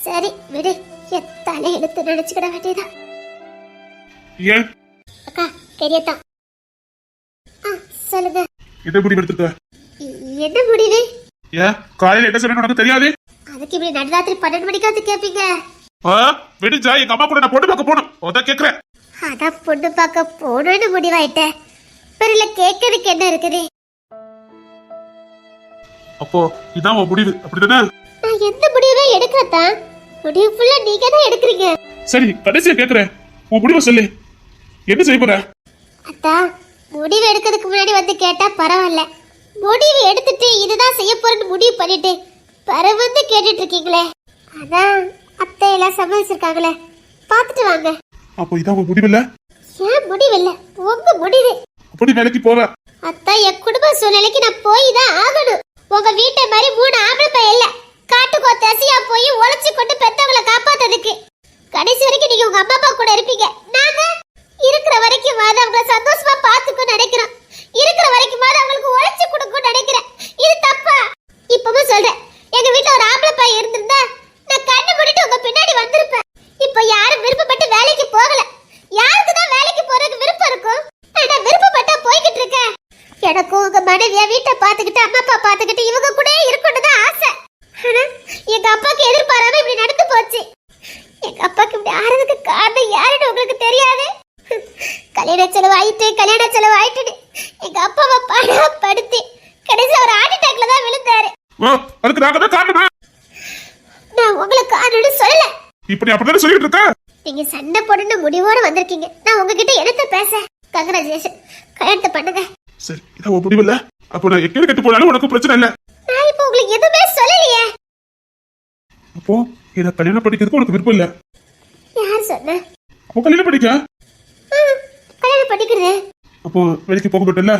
சரி விடு, எத்தாலே எடுத்து நினைச்சுக்கிட வேண்டியதான். ஏன் அக்கா பெரியத்தா சொல்லுங்க. என்ன முடிவு எடுத்துக்க? என்ன முடிவு? ஏன் காலையில என்ன சொன்னு உனக்கு தெரியாது? அதுக்கு இப்படி நடுராத்திரி 12 மணிக்கு வந்து கேப்பீங்க? விடுஜா, எங்க அம்மா கூட நான் பொண்ணு பார்க்க போகணும், அதான் கேக்குறேன். அதான் பொண்ணு பார்க்க போகணும்னு முடிவாயிட்டேன். பிறல கேட்கறதுக்கு என்ன இருக்குது? அப்போ இதான் உன் முடிவு, அப்படிதானே? நான் எந்த முடிவே எடுக்கிறதா? முடிவு ஃபுல்லா நீங்க தான் எடுக்கிறீங்க. சரி கடைசியா கேக்குறேன், உன் முடிவை சொல்லு. என்ன செய்ய போற? அத்தா முடிவு எடுக்கிறதுக்கு முன்னாடி வந்து கேட்டா பரவாயில்ல. முடிவு எடுத்துட்டு இதுதான் செய்ய போறேன்னு முடிவு பண்ணிட்டு பரவ வந்து கேட்டுட்டு இருக்கீங்களே, அதான் அத்தை எல்லாம் சமாளிச்சிருக்காங்களே, பாத்துட்டு வாங்க. அப்போ இதான் உன் முடிவு இல்ல? ஏன் முடிவு இல்ல, உங்க முடிவு. அப்படி வேலைக்கு போவ? அத்தா என் குடும்ப சூழ்நிலைக்கு நான் போய் தான் ஆகணும். உங்க வீட்டை மாதிரி 3 ஆம்பளை பையன் இல்ல, காட்டுக்கோ தசியா போய் உழைச்சு கொண்டு பெத்தவங்களை காப்பாத்ததுக்கு. கடைசி வரைக்கும் நீங்க உங்க அம்மா அப்பா கூட இருப்பீங்க. நாங்க இருக்கிற வரைக்கும் அவங்களை சந்தோஷமா பாத்துக்கும் நினைக்கிறோம். இருக்கிற வரைக்கும் அவங்களுக்கு உழைச்சு கொடுக்கும் நினைக்கிறேன். இது தப்பா? இப்பவும் சொல்றேன், எங்க வீட்டுல ஒரு ஆம்பளை பையன் இருந்திருந்தா நான் கண்ணு மூடிட்டு உங்க பின்னாடி வந்திருப்பேன். இப்ப யாரும் விருப்பப்பட்டு வேலைக்கு போகல. யாருக்கு தான் வேலைக்கு போறதுக்கு விருப்பம் இருக்கும்? நான் விருப்பப்பட்டா போய்கிட்டு இருக்கேன். எனக்கும் உங்க மனைவியா வீட்டை பாத்துக்கிட்டு அம்மா அப்பா பாத்துக்கிட்டு இவங்க கூட இருக்கணும் தான் ஆசை. ஆனா எங்க அப்பாக்கு எதிர்பாராம இப்படி நடந்து போச்சு. எங்க அப்பாக்கு இப்படி ஆறதுக்கு காரணம் யாருன்னு உங்களுக்கு தெரியாது. கல்யாண செலவு ஆயிட்டு எங்க அப்பாவை படுத்தி கடைசி ஒரு ஹார்ட் அட்டாக்ல தான் விழுந்தாரு. அதுக்கு நாங்க தான் காரணமா? நான் உங்களுக்கு காரணம்னு சொல்லல. இப்படி அப்படிதான் சொல்லிட்டு இருக்க? நீங்க சண்டை போடணும்னு முடிவோட வந்திருக்கீங்க. நான் உங்ககிட்ட என்னத்த பேச? கங்க்ராச்சுலேஷன், கல்யாணத்தை பண்ணுங்க. சரி இதான் உன் முடிவு இல்ல? அப்போ நான் எக்கேடு கட்டு போனாலும் உனக்கு பிரச்சனை இல்ல. நான் இப்போ உங்களுக்கு எதுவுமே சொல்லலையே. அப்போ என்ன கல்யாணம் படிக்கிறதுக்கு உனக்கு விருப்பம் இல்ல? யார் சொன்ன? அப்போ கல்யாணம் படிக்க? கல்யாணம் பண்ணிக்கிறது. அப்போ வேலைக்கு போக மாட்டேன்ல?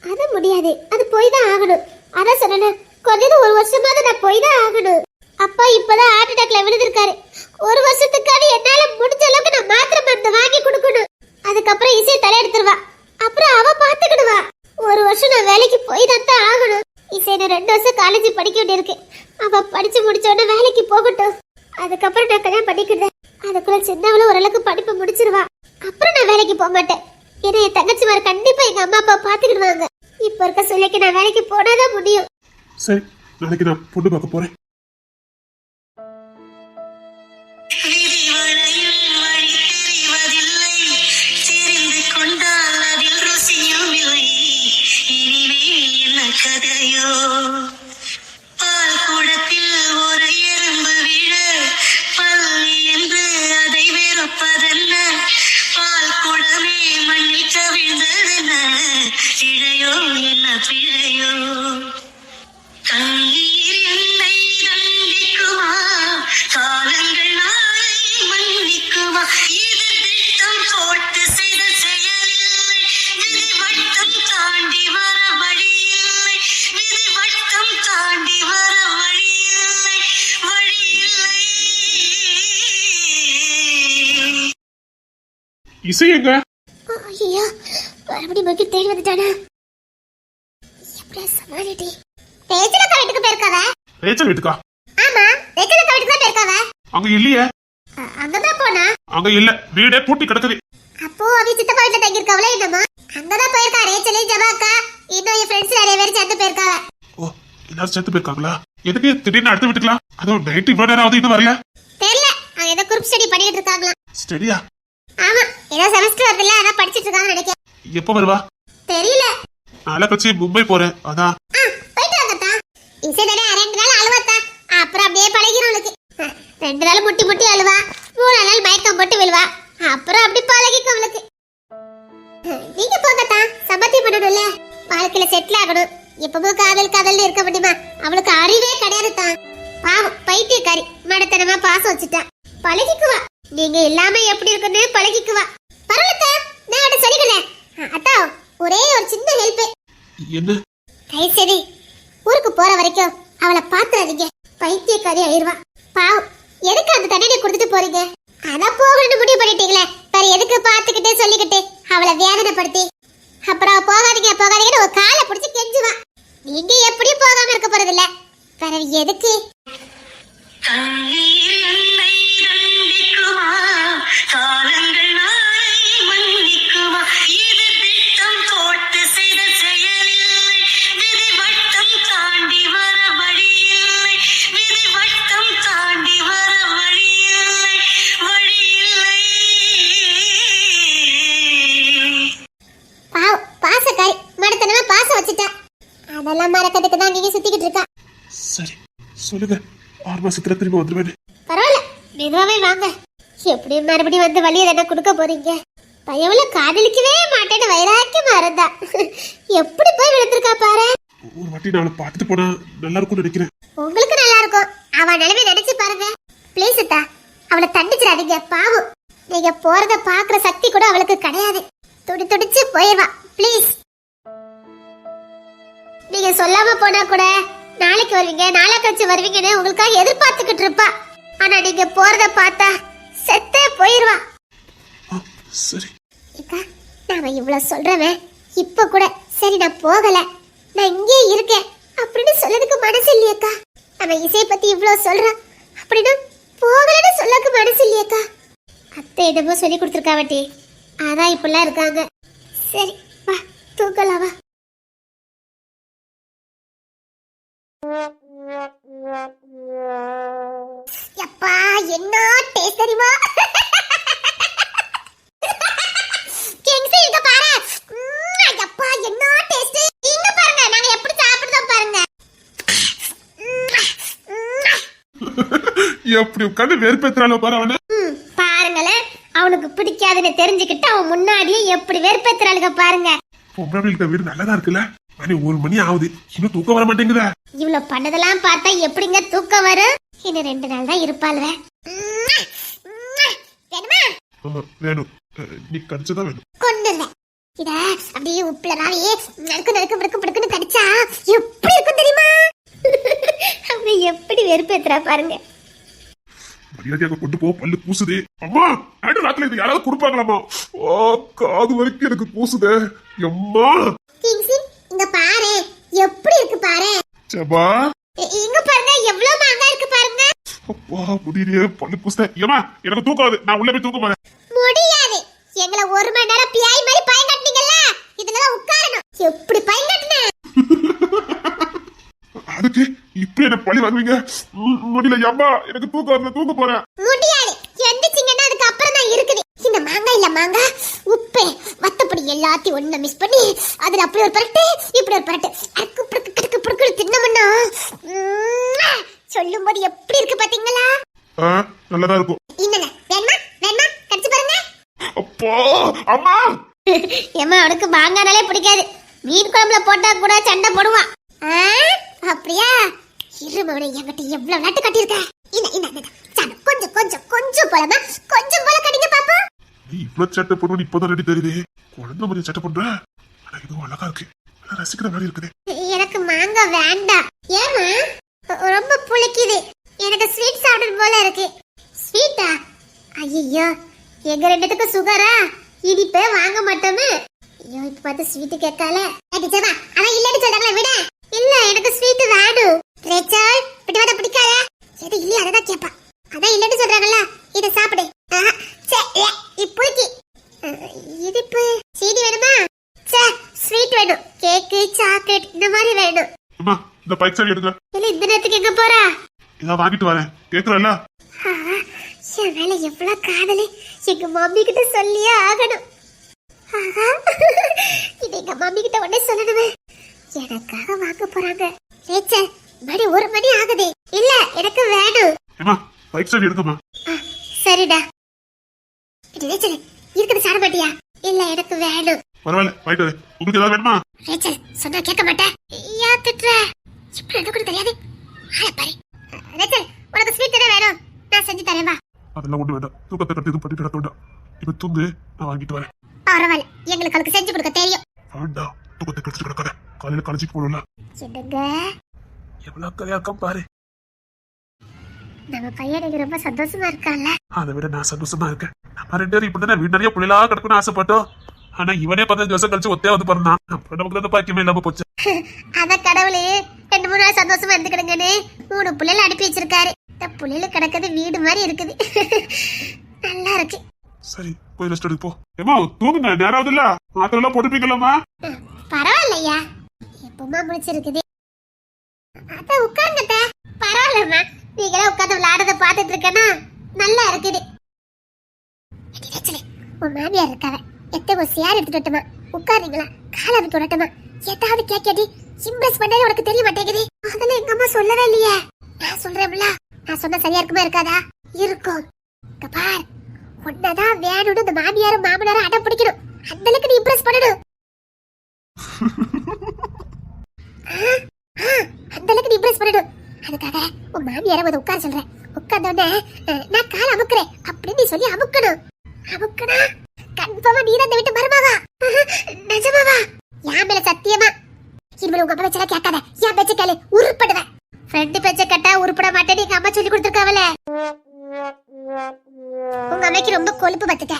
அது முடியாது, அது போய் தான் ஆகணும். அதான் சொன்னேன், குறைஞ்சது 1 வருஷமாவது நான் போய் தான் ஆகணும். அப்பா இப்பதான் ஹார்ட் அட்டாக்ல விழுந்திருக்காரு. 1 வருஷத்துக்காக என்னால முடிஞ்ச அளவுக்கு நான் மாத்திரை மருந்து வாங்கி கொடுக்கணும். அதுக்கப்புறம் இசை தலையெடுத்துருவா, அப்புறம் அவ பாத்துக்கிடுவா. 1 வருஷம் நான் வேலைக்கு போய் தான் ஆகணும். இசை 2 வருஷம் காலேஜ் படிக்க வேண்டியிருக்கு. அவ படிச்சு முடிச்ச உடனே வேலைக்கு போகட்டும். அதுக்கப்புறம் நான் கல்யாணம் பண்ணிக்கிறேன். அதுக்குள்ள சின்னவளும் ஓரளவுக்கு படிப்பு முடிச்சிருவா. அப்புறம் நான் வேலைக்கு போக மாட்டேன். ஏன்னா என் தங்கச்சிமார் கண்டிப்பா எங்க அம்மா அப்பா பாத்துக்கிடுவாங்க. இப்ப இருக்க சொல்லிக்கு நான் வேலைக்கு போனாதான் முடியும். சரி நாளைக்கு நான் பொண்ணு பார்க்க போறேன். இசை எங்க? ஐயோ மறுபடியும் மறுபடியும் தேடி வந்துட்டானா எப்படியா சமாளிட்டி ரேச்சலக்கா வீட்டுக்கு போயிருக்காவ ரேச்சல் வீட்டுக்கா ஆமா ரேச்சலக்கா வீட்டுக்கு தான் போயிருக்காவ அங்க இல்லையே அங்கதான் போனா அங்க இல்ல வீடே பூட்டி கிடக்குது அப்போ அவ சித்தப்பா வீட்டுல தங்கி இருக்காவல என்னமா அங்கதான் போயிருக்கா ரேச்சலே ஜபாக்கா இன்னும் என் ஃப்ரெண்ட்ஸ் நிறைய பேர் சேர்ந்து போயிருக்காவ ஓ எல்லாரும் சேர்த்து போயிருக்காங்களா எதுக்கு திடீர்னு அடுத்து வீட்டுக்கலாம் அதுவும் நைட் இவ்வளவு நேரம் ஆகுது இன்னும் வரல தெரியல அவங்க ஏதோ குரூப் ஸ்டடி பண்ணிட்டு இருக்காங்களாம் ஸ்டடியா ஆமா ஏதோ செமஸ்டர் வருதுல்ல அதான் படிச்சிட்டு இருக்காங்கன்னு நினைக்கிறேன் எப்ப வருவா தெரியல நாளை கழிச்சு மும்பை போறேன் அதான் போயிட்டு வாங்கத்தா இசை தானே 2 நாள் அழுவாத்தா அப்புறம் அப்படியே பழகிரும் உனக்கு 2 நாள் முட்டி முட்டி அழுவா 3 நாள் மயக்கம் போட்டு விழுவா அப்புறம் அப்படி பழகிக்கும் அவளுக்கு நீங்க போங்கத்தா சம்பத்தி பண்ணணும்ல வாழ்க்கையில செட்டில் ஆகணும் எப்பவும் காதல் காதல்னு இருக்க முடியுமா அவளுக்கு அறிவே கிடையாது தான் பாவம் பைத்தியக்காரி மடத்தனமா பாசம் வச்சுட்டா பழகிக்குவா நீங்க இல்லாம எப்படி இருக்குன்னு பழகிக்குவா பரவாயில்ல நான் அவட சொல்லிக்கல அத்தா ஒரே ஒரு சின்ன ஹெல்ப் என்ன கை சரி ஊருக்கு போற வரைக்கும் அவளை பாத்துறாதீங்க பைத்தியக்காரி ஆயிருவா பாவம் எதுக்கு அந்த தண்டனை கொடுத்துட்டு போறீங்க அதான் போகணும்னு முடிவு பண்ணிட்டீங்களே வேற எதுக்கு பாத்துக்கிட்டே சொல்லிக்கிட்டு அவளை வேதனைப்படுத்தி அப்புறம் போகாதீங்க போகாதீங்கன்னு ஒரு காலை பிடிச்சி கெஞ்சுவா நீங்க எப்படியும் போகாம இருக்க போறது இல்ல வேற எதுக்கு காலங்கள் நாளை மன்னிக்குமா இது திட்டம் போட்டு செய்த செயலில்லை விதி வட்டம் தாண்டி வர வழியில்லை விதி வட்டம் தாண்டி வர வழியில்லை வழியில்லை பாவம் பாசக்காரி மடத்தனமா பாசம் வச்சுட்டா அதெல்லாம் மறக்கிறதுக்கு தான் நீங்க சுத்திக்கிட்டு இருக்கா சரி சொல்லுங்க 6 மாசத்துல திரும்ப வந்துருவேன் பரவாயில்ல மெதுவாவே வாங்க எப்படியும் மறுபடியும் வந்து வழி எதனா கொடுக்க போறீங்க பயவுல காதலிக்கவே மாட்டேன்னு வைராக்கியமா இருந்தா எப்படி போய் விழுந்திருக்கா பாரு ஒரு வாட்டி நான் அவளை பார்த்துட்டு போனா நல்லா இருக்கும்னு நினைக்கிறேன் உங்களுக்கு நல்லா இருக்கும் அவ நிலைமை நினைச்சு பாருங்க ப்ளீஸ் அத்தா அவளை தண்டிச்சிடாதீங்க பாவம் நீங்க போறத பாக்குற சக்தி கூட அவளுக்கு கிடையாது துடிச்சு போயிடுவா ப்ளீஸ் நீங்க சொல்லாம போனா கூட நாளைக்கு வருவீங்க நாளை கழிச்சு வருவீங்கன்னு உங்களுக்காக எதிர்பார்த்துக்கிட்டு இருப்பா ஆனா நீங்க போறத பார்த்தா செத்தே போயிருவா சரி அக்கா நாம இவ்வளவு சொல்றவன் இப்ப கூட சரி நான் போகல நான் இங்கே இருக்கேன் அப்படின்னு சொல்லதுக்கு மனசு இல்லையக்கா அவன் இசையை பத்தி இவ்வளவு சொல்றான் அப்படின்னு போகலன்னு சொல்லக்கு மனசு இல்லையக்கா அத்தை என்னமோ சொல்லி கொடுத்துருக்காவட்டி அதான் இப்பெல்லாம் இருக்காங்க சரி வா தூக்கலாம் வா அப்பா என்ன டேஸ்ட் தெரியுமா கிங்ஸ் இங்க பாரு அப்பா என்ன டேஸ்ட் இங்க பாருங்க நாங்க எப்படி சாப்பிடுறோம் பாருங்க எப்படி உட்காந்து வெறுப்பேத்துறாளோ பாரு அவனை பாருங்களேன் அவனுக்கு பிடிக்காதுன்னு தெரிஞ்சுக்கிட்டு அவன் முன்னாடியே எப்படி வெறுப்பேத்துறாளுங்க பாருங்க பொம்பளை வீடு நல்லதா இருக்குல்ல மணி 1 மணி ஆகுது இன்னும் தூக்கம் வர மாட்டேங்குதா இவ்வளவு பண்ணதெல்லாம் பார்த்தா எப்படிங்க தூக்கம் வரும் இன்னும் 2 நாள் தான் இருப்பாளுவே வேணுமா ஆமா வேணும் நீ கடிச்சதான் வேணும் கொண்டுறேன் இத அப்படியே உப்புல நாளையே நறுக்கு கடிச்சா எப்படி இருக்கும் தெரியுமா அப்படி எப்படி வெறுப்பேத்துறா பாருங்க மரியாதையாக கொண்டு போ பல்லு கூசுதே அம்மா நடு ராத்திரி இது யாராவது கொடுப்பாங்களாமா ஓ காது வரைக்கும் எனக்கு கூசுதே எம்மா கிங்ஸி இங்க பாரு எப்படி இருக்கு பாரு சபா இங்க பாருங்க எவ்வளவு மாங்காய் இருக்கு பாருங்க அப்பா முடியலையே பல்லு கூசுதே ஏமா எனக்கு தூக்காது நான் உள்ள போய் தூக்க போறேன் முடியாது எங்களை 1 மணி நேரம் பியாய் மாதிரி பயங்கட்டினீங்கல்ல இதுல உட்காரணும் எப்படி பயங்கட்டினே அதுக்கு இப்ப என்ன பழி வாங்குவீங்க முடியல அம்மா எனக்கு தூக்கம் வரல தூக்க போறேன் முடியாது எந்திரிச்சிங்கன்னா அதுக்கு அப்புறம் தான் இருக்குது இந்த மாங்காய் இல்ல மாங்காய் உப்பு வத்தப்படி எல்லாத்தையும் ஒண்ணு மிஸ் பண்ணி அதுல அப்படி ஒரு பரட்டு இப்படி ஒரு பரட்டு அக்கு புடுக்கு புடுக்கு தின்னமுன்னா சொல்லும் போது எப்படி இருக்கு பாத்தீங்களா நல்லதா இருக்கும் என்னங்க வேணுமா கடிச்சு பாருங்க அப்பா அம்மா ஏமா அவனுக்கு மாங்கானாலே பிடிக்காது மீன் குழம்புல போட்டா கூட சண்டை போடுவான் அப்படியா இருமவனை என்கிட்ட எவ்வளவு நாட்டு கட்டியிருக்க கொஞ்சம் கொஞ்சம் கொஞ்சம் போலமா கொஞ்சம் போல கடிங்க பாப்போம் நீ இவ்வளவு சட்டை போடணும் இப்பதான் ரெடி தெரியுது குழந்தை மாதிரி சட்டை பண்ற ஆனா இதுவும் அழகா இருக்கு ரசிக்கிற மாதிரி இருக்குது எனக்கு மாங்காய் வேண்டாம் ஏமா ரொம்ப புளிக்குது எனக்கு ஸ்வீட் சாப்பிடணும் போல இருக்கு ஸ்வீட்டா ஐயோ எங்க 2 பேத்துக்கு சுகரா இனிப்பே வாங்க மாட்டோமே. ஐயோ இப்ப பார்த்து ஸ்வீட் கேட்கால. டீச்சர்மா அதான் இல்லன்னு சொல்றாங்களே விட. இல்ல எனக்கு ஸ்வீட் வேணும். ரேச்சல் பிடிவாத பிடிக்காத. எது இல்லையா அதான் கேப்பா. அதான் இல்லன்னு சொல்றாங்கல்ல இத சாப்பிடு. சே இப்போக்கி இனிப்பு சீனி வேணுமா? சே ஸ்வீட் வேணும். கேக் சாக்லேட் இந்த மாதிரி வேணும். அம்மா இந்த பைக் சரி எடுங்க. இல்ல இந்த நேரத்துக்கு எங்க போறா? இத வாங்கிட்டு வரேன். கேக்குறல? என் மேல எவ்வளவு காதலு. எங்க மம்மி கிட்ட சொல்லியே ஆகணும். இது எங்க மம்மி கிட்ட உடனே சொல்லணுமே. எனக்காக வாங்க போறாங்க. ரேச்சல் மணி 1 மணி ஆகுது. இல்ல எனக்கு வேணும். அம்மா பைக் சரி எடுங்கம்மா. சரிடா. ரேச்சல் இருக்குது சாட மாட்டியா? இல்ல எனக்கு வேணும். பரவாயில்ல வாங்கிட்டு வரேன். உங்களுக்கு ஏதாவது வேணுமா? ரேச்சல் சொன்னா கேட்க மாட்டேன். ஏன் திட்டுற? இப்படி எனக்கு கூட தெரியாது. ஆள பாரு. ரேச்சல் உனக்கு ஸ்வீட் தானே வேணும். நான் செஞ்சு தரேன் வா. அதெல்லாம் ஒண்ணு வேண்டாம். தூக்கத்தை கட்டி இது பண்ணிட்டு கிடக்க வேண்டாம். இப்ப தூங்கு, நான் வாங்கிட்டு வரேன். பரவாயில்ல எங்களுக்கு அதுக்கு செஞ்சு கொடுக்க தெரியும். வேண்டாம் தூக்கத்தை கடிச்சிட்டு கிடக்காத. காலையில காலேஜுக்கு போகணும்ல. என்னங்க எவ்வளவு கதையா இருக்கான் பாரு. நம்ம பையனுக்கு ரொம்ப சந்தோஷமா இருக்கான்ல. அதை விட நான் சந்தோஷமா இருக்கேன். நம்ம 2 பேரும் இப்படிதானே வீடு நிறைய புள்ளிலா கிடக்குன்னு ஆசைப்பட்டோம். ஆனா இவனே 15 வருஷம் கழிச்சு ஒத்தே வந்து பிறந்தான். அப்புறம் நமக்கு அந்த பாக்கியமே இல்லாம போச்சு. அத கடவுளே 2-3 நாள் சந்தோஷமா இருந்துக்கிடுங்கன்னு 3 புள்ளைல அனுப்பி வச்சிருக்காரு. இந்த புள்ளைல கிடக்குது வீடு மாதிரி இருக்குது. நல்லா இருக்கு. சரி போய் ரெஸ்ட் எடுப்போ. ஏமா தூங்குங்க, நேராவது இல்ல. மாத்திரம் போட்டுப்பீங்களாமா? பரவாயில்லையா எப்பமா முடிச்சிருக்குது. அத உட்கார்ந்துட்ட. பரவாயில்லம்மா நீங்களே உட்கார்ந்து விளையாடுறத பாத்துட்டு இருக்கேன்னா நல்லா இருக்குது. உன் மாமியார் இருக்காவ எத்தனை சேர் எடுத்துட்டு வரட்டுமா? உட்காருங்களா? கால அமைக்க விடட்டுமா? ஏதாவது கேட்கடி இம்ப்ரெஸ் பண்ணவே உனக்கு தெரிய மாட்டேங்குது. அதெல்லாம் எங்க அம்மா சொல்லவே இல்லையே. நான் சொல்றேன்ல, நான் சொன்ன சரியா இருக்குமா இருக்காதா? இருக்கும். பார் உன்னதான் வேணும்னு இந்த மாமியாரும் மாமனாரும் அடம் பிடிக்கணும். அந்த அளவுக்கு நீ இம்ப்ரெஸ் பண்ணணும். அந்த அளவுக்கு நீ இம்ப்ரெஸ் பண்ணணும். அதுக்காக உன் மாமியாரை வந்து உட்கார சொல்றேன். உட்கார்ந்தோடனே நான் கால் அமுக்குறேன் அப்படின்னு நீ சொல்லி அமுக்கணும். அமுக்கனா கன்ஃபார்மா நீ தான் விட்டு மருமாவா? நிஜமாவா? என் மேல சத்தியமா. இனிமேல் உங்க அம்மா பேச்செல்லாம் கேட்காத. என் பேச்ச கேளு, உருப்படுவேன். ஃப்ரெண்டு பேச்ச கேட்டா உருப்பட மாட்டேன்னு எங்க அம்மா சொல்லி கொடுத்துருக்காவல. உங்க அம்மைக்கு ரொம்ப கொழுப்பு பத்துக்க.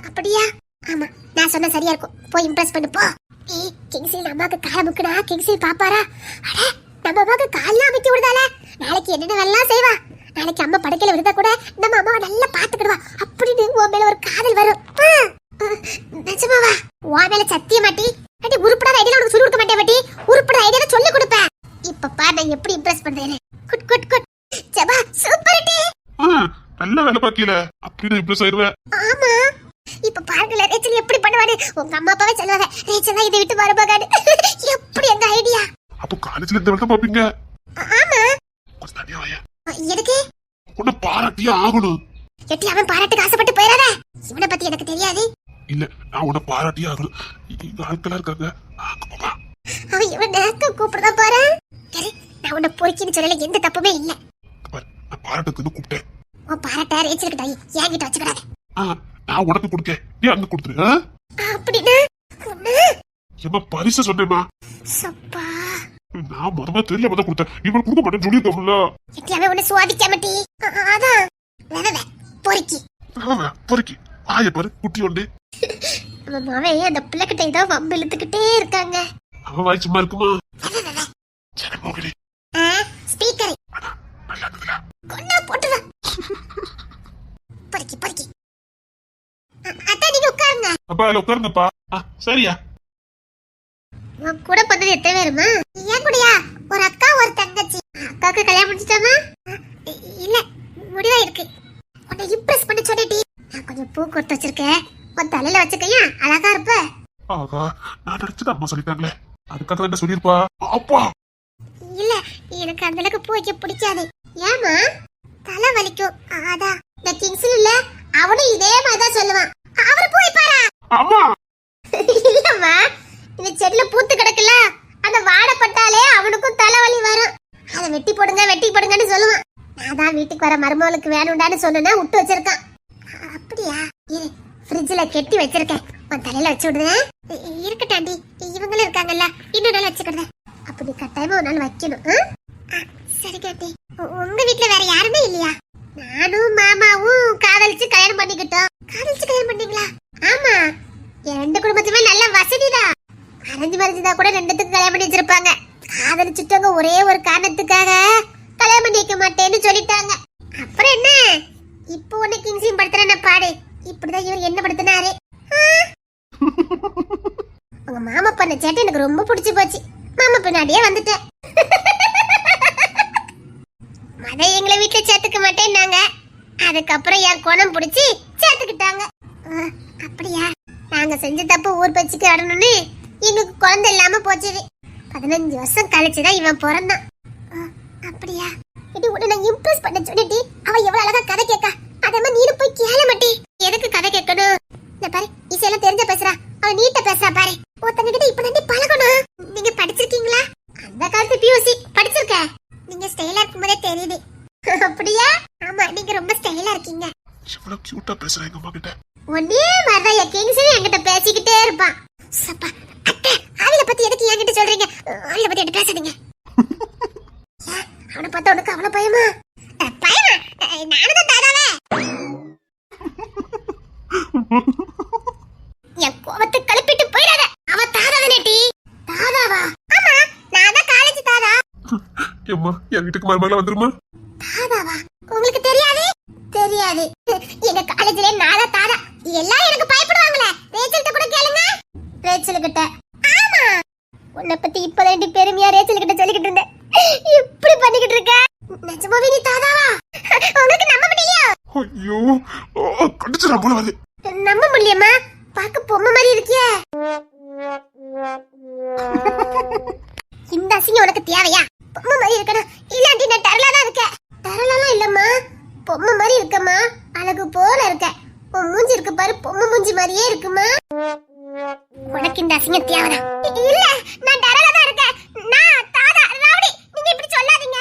அப்படியா? ஆமா நான் சொன்ன சரியா இருக்கும். போய் இம்ப்ரெஸ் பண்ணு போ. கிங்ஸில் அம்மாக்கு கால முக்குனா கிங்ஸில் பாப்பாரா? அட நம்ம அம்மாக்கு கால்லாம் அமைக்க விடுதால. நாளைக்கு என்னென்ன எல்லாம் செய்வா. நாளைக்கு அம்மா படுக்கையில விழுந்தா கூட நம்ம அம்மாவை நல்லா பாத்துக்கிடுவா அப்படின்னு உன் மேல ஒரு காதல் வரும். நிஜமாவா? உன் மேல சத்தியமாட்டி. அடி உருப்படாத ஐடியா உனக்கு சொல்லி கொடுக்க மாட்டேன் பாட்டி. உருப்படாத ஐடியா சொல்லி கொடுப்பேன். இப்ப பாரு நான் எப்படி இம்ப்ரெஸ் பண்றேன்னு. Good good good. ஜபா சூப்பர் டி. நல்ல வேலை பாக்கல. அப்படியே இம்ப்ரெஸ் ஆயிருவேன். ஆமா இப்ப பாருங்கள ரேச்சல் எப்படி பண்ணுவானு. உங்க அம்மா அப்பாவே சொல்லுவாங்க ரேச்சல் தான் இதை விட்டு வரமாட்டானு. எப்படி எங்க ஐடியா? அப்போ காலேஜ்ல இந்த வேலை பாப்பீங்க? ஆமா. கொஞ்சம் தனியா வாயா. எதுக்கு? உன்னை பாராட்டியே ஆகணும். எட்டி அவன் பாராட்டுக்கு ஆசைப்பட்டு போயிடாத. இவனை பத்தி எனக்கு தெரியாது. இல்ல நான் உன்னை பாராட்டியே ஆகணும். இங்க ஆட்களா இருக்காங்க. அவன் இவன் நேரத்தை கூப்பிடுதான் பாரு. சரி நான் உன்னை பொறுக்கின்னு சொல்லல, எந்த தப்புமே இல்ல. நான் பாராட்டுக்கு கூப்பிட்டேன். உன் பாராட்ட ரேச்சலுக்கு டாய் என்கிட்ட வச்சுக்கிடாத. நான் உனக்கு கொடுக்க நீ அங்க கொடுத்துரு. அப்படின்னா ஏமா பரிசு சொன்னேமா? சப்பா நான் முதல்ல தெரியாம தான் கொடுத்தேன். இவன் கொடுக்க மாட்டேன்னு சொல்லியிருக்கோம்ல. எட்டி அவன் உன்னை சுவாதிக்காமட்டி. அதான் பொறுக்கி பொறுக்கி ஆய பாரு குட்டி ஒன்று. அவன் மாவன் அந்த பிள்ளைகிட்ட ஏதோ வம்பு இழுத்துக்கிட்டே இருக்காங்க. அவன் வாய் சும்மா இருக்குமா? சரி மோகினி ஸ்பீக்கர் நல்லா இருக்குதுல கொண்டா போட்டுவா. பொறுக்கி பொறுக்கி. அத்தா நீங்க உட்காருங்க. அப்பா அதுல உட்காருங்கப்பா. சரியா? உன் கூட பண்ணது எத்தனை பேருமா? ஏன் கூடயா? ஒரு அக்கா ஒரு தங்கச்சி. அக்காவுக்கு கல்யாணம் முடிச்சிட்டாமா? இல்ல முடிவா இருக்கு. உன்னை இம்ப்ரெஸ் பண்ண சொல்லிட்டி. நான் கொஞ்சம் பூ கொடுத்து வச்சிருக்கேன். உன் தலையில வச்சுக்கையா அழகா இருப்ப. ஆகா நான் நினைச்சது அம்மா சொல்லிட்டாங்களே. அதுக்காக என்ன சொல்லிருப்பா? அப்பா இல்ல எனக்கு அந்த அளவுக்கு பூ வைக்க பிடிக்காது. ஏமா? தலை வலிக்கும். அதான் இந்த கிங்ஸ்ல இல்ல அவனும் இதே மாதிரி தான் சொல்லுவான். அவரு பூ வைப்பாரா? அம்மா இல்லம்மா இந்த செடியில பூத்து கிடக்குல அந்த வாடப்பட்டாலே அவனுக்கும் தலைவலி வரும். அதை வெட்டி போடுங்கன்னு சொல்லுவான். நான் தான் வீட்டுக்கு வர மருமகளுக்கு வேணும்டான்னு சொன்னா விட்டு வச்சிருக்கான். அப்படியா? இரு ஃப்ரிட்ஜ்ல கெட்டி வச்சிருக்கேன். உன் தலையில வச்சு விடுறேன். இருக்கட்டாண்டி இவங்களும் இருக்காங்கல்ல இன்னொரு நாள் வச்சுக்கிடுறேன். அப்படி கட்டாயமா ஒரு நாள் வைக்கணும். சரி கேட்டி. உங்க வீட்டுல வேற யாருமே இல்லையா? நானும் மாமாவும் காதலிச்சு கல்யாணம் பண்ணிக்கிட்டோம். காதலிச்சு கல்யாணம் பண்ணீங்களா? ஆமா என் ரெண்டு குடும்பத்துமே நல்ல வசதிதான். அரேஞ்ச் மேரேஜ் தான் கூட ரெண்டுத்துக்கு கல்யாணம் பண்ணி வச்சிருப்பாங்க. காதலிச்சுட்டவங்க ஒரே ஒரு காரணத்துக்காக கல்யாணம் பண்ணி வைக்க மாட்டேன்னு சொல்லிட்டாங்க. அப்புறம் என்ன, இப்போ உன்னை கிங்ஸிங் படுத்துறேன்னு பாடு. இப்படிதான் இவர் என்ன படுத்தினாரு. உங்க மாமா பண்ண சேட்டை எனக்கு ரொம்ப பிடிச்சு போச்சு. மாமா பின்னாடியே வந்துட்டேன். மத எங்களை வீட்டுல சேர்த்துக்க மாட்டேன்னாங்க. அதுக்கப்புறம் என் குணம் பிடிச்சி சேர்த்துக்கிட்டாங்க. அப்படியா? நாங்க செஞ்ச தப்பு ஊர் பச்சுக்கு ஆடணும்னு எங்களுக்கு குழந்தை இல்லாம போச்சு. 15 வருஷம் கழிச்சுதான் இவன் பிறந்தான். அப்படியா? இது உன்னை நான் இம்ப்ரெஸ் பண்ண சொல்லிட்டு அவ எவ்வளவு அழகா கதை கேட்கா. அதே மாதிரி நீனு போய் கேள மாட்டி. எதுக்கு கதை கேட்கணும்? இந்த பாரு, இசையெல்லாம் தெரிஞ்ச பேசுறா, அவ நீட்ட பேசுறா பாரு. ஒருத்தங்க கிட்ட இப்ப நம்பி பழகணும். நீங்க படிச்சிருக்கீங்களா? அந்த காலத்து பியூசி படிச்சிருக்க. நீங்க ஸ்டைலா இருக்கும்போதே தெரியுது. அப்படியா? ஆமா, நீங்க ரொம்ப ஸ்டைலா இருக்கீங்க. எவ்வளவு கியூட்டா பேசுறா எங்க அம்மா கிட்ட. ஒன்னே மாதிரிதான் என் கிங்ஸனே என்கிட்ட பேசிக்கிட்டே இருப்பான். சப்பா, அத்தை, ஆவில பத்தி எதுக்கு என்கிட்ட சொல்றீங்க? ஆவில பத்தி என்கிட்ட பேசாதீங்க. அவனை பார்த்தா உனக்கு அவ்வளவு பயமா? பயமா? நானுதான் தாதாவே. என் கோபத்தை கலப்பிட்டு போயிடாத. அவ தாதாவே டி. தாதாவா? ஆமா, நான் தான் காலேஜ் தாதா. ஏம்மா, என் வீட்டுக்கு மருமகளா வந்துருமா? தாதாவா? உங்களுக்கு தெரியாது? தெரியாது. எங்க காலேஜ்ல நாளா தாதா. எல்லாரும் எனக்கு பயப்படுவாங்களே. ரேச்சல்கிட்ட கூட கேளுங்க. ரேச்சல் கிட்ட? ஆமா. உன்னை பத்தி இப்பதான் பெருமையா ரேச்சல் கிட்ட சொல்லிக்கிட்டு இருந்தேன். இப்படி பண்ணிக்கிட்டு இருக்க. நிஜமாவே நீ தாதாவா? உங்களுக்கு நம்ப முடியலையா? ஐயோ, கடிச்சிடா போல வருது. நம்ப முடியமா? பாக்க பொம்மை மாதிரி இருக்கியே. இந்த அசிங்கம் உனக்கு தேவையா? பொம்மை மாதிரி இருக்கணும். இல்லாண்டி நான் டரலா தான் இருக்கேன். டரலாம் இல்லம்மா, பொம்மை மாதிரி இருக்கம்மா. அழகு போல இருக்க. உன் மூஞ்சி இருக்கு பாரு, பொம்மை மூஞ்சி மாதிரியே இருக்குமா. உனக்கு இந்த அசிங்கம் தேவையா? இல்ல, நான் டரலா தான் இருக்கேன். நான் தாதா ரவுடி. நீங்க இப்படி சொல்லாதீங்க.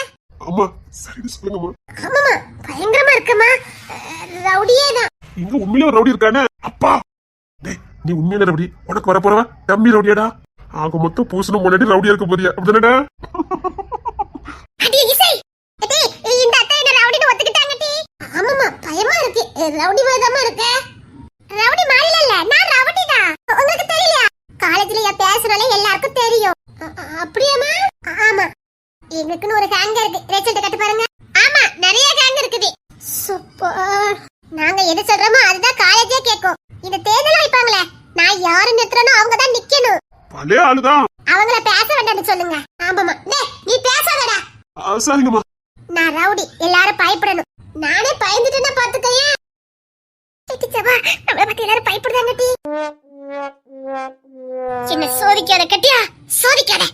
அம்மா, சரி சொல்லுங்கம்மா. ஆமாமா, பயங்கரமா இருக்கமா. ரவுடியே தான். இங்க உண்மையில ஒரு ரவுடி இருக்கானே. அப்பா, டேய், நீ உண்மையில ரவுடி. உனக்கு வர போறவன் டம்மி ரவுடியாடா. ஆக மொத்தம் பூசணும் முன்னாடி ரவுடியா இருக்க போறியா? அப்படிதானடா? அடி இசை. டேய், இந்த அத்தை என்ன ரவுடின்னு ஒத்துக்கிட்டாங்க டி. ஆமாமா, பயமா இருக்கு. ரவுடி மாதிரிதான் இருக்கு. ரவுடி மாதிரி இல்ல, நான் ரவுடி தான். உங்களுக்கு தெரியலையா? காலேஜ்ல என் பேசுறனால எல்லாருக்கும் தெரியும். அப்படியாமா? ஆமா, எங்களுக்குன்னு ஒரு கேங் இருக்கு. ரேச்சல்ட்ட கட்டு பாருங்க. ஆமா, நிறைய கேங் இருக்குது. சூப்பர். நாங்க எது சொல்றோமோ அதுதான் காலேஜே கேட்கும். இந்த தேர்தல் வைப்பாங்களே, நான் யாரு நிறுத்துறனோ அவங்க தான் நிக்கணும். பழைய ஆளுதான். அவங்கள பேச வேண்டாம்னு சொல்லுங்க. ஆமாமா, டேய் நீ பேசாதடா. சரிங்கம்மா. நான் ரவுடி, எல்லாரும் பயப்படணும். நானே பயந்துட்டேன்னா பாத்துக்கயே. கேட்டிச்சவா, நம்மள பத்தி எல்லாரும் பயப்படுறாங்க டி. என்ன சோதிக்காத கட்டியா, சோதிக்காத.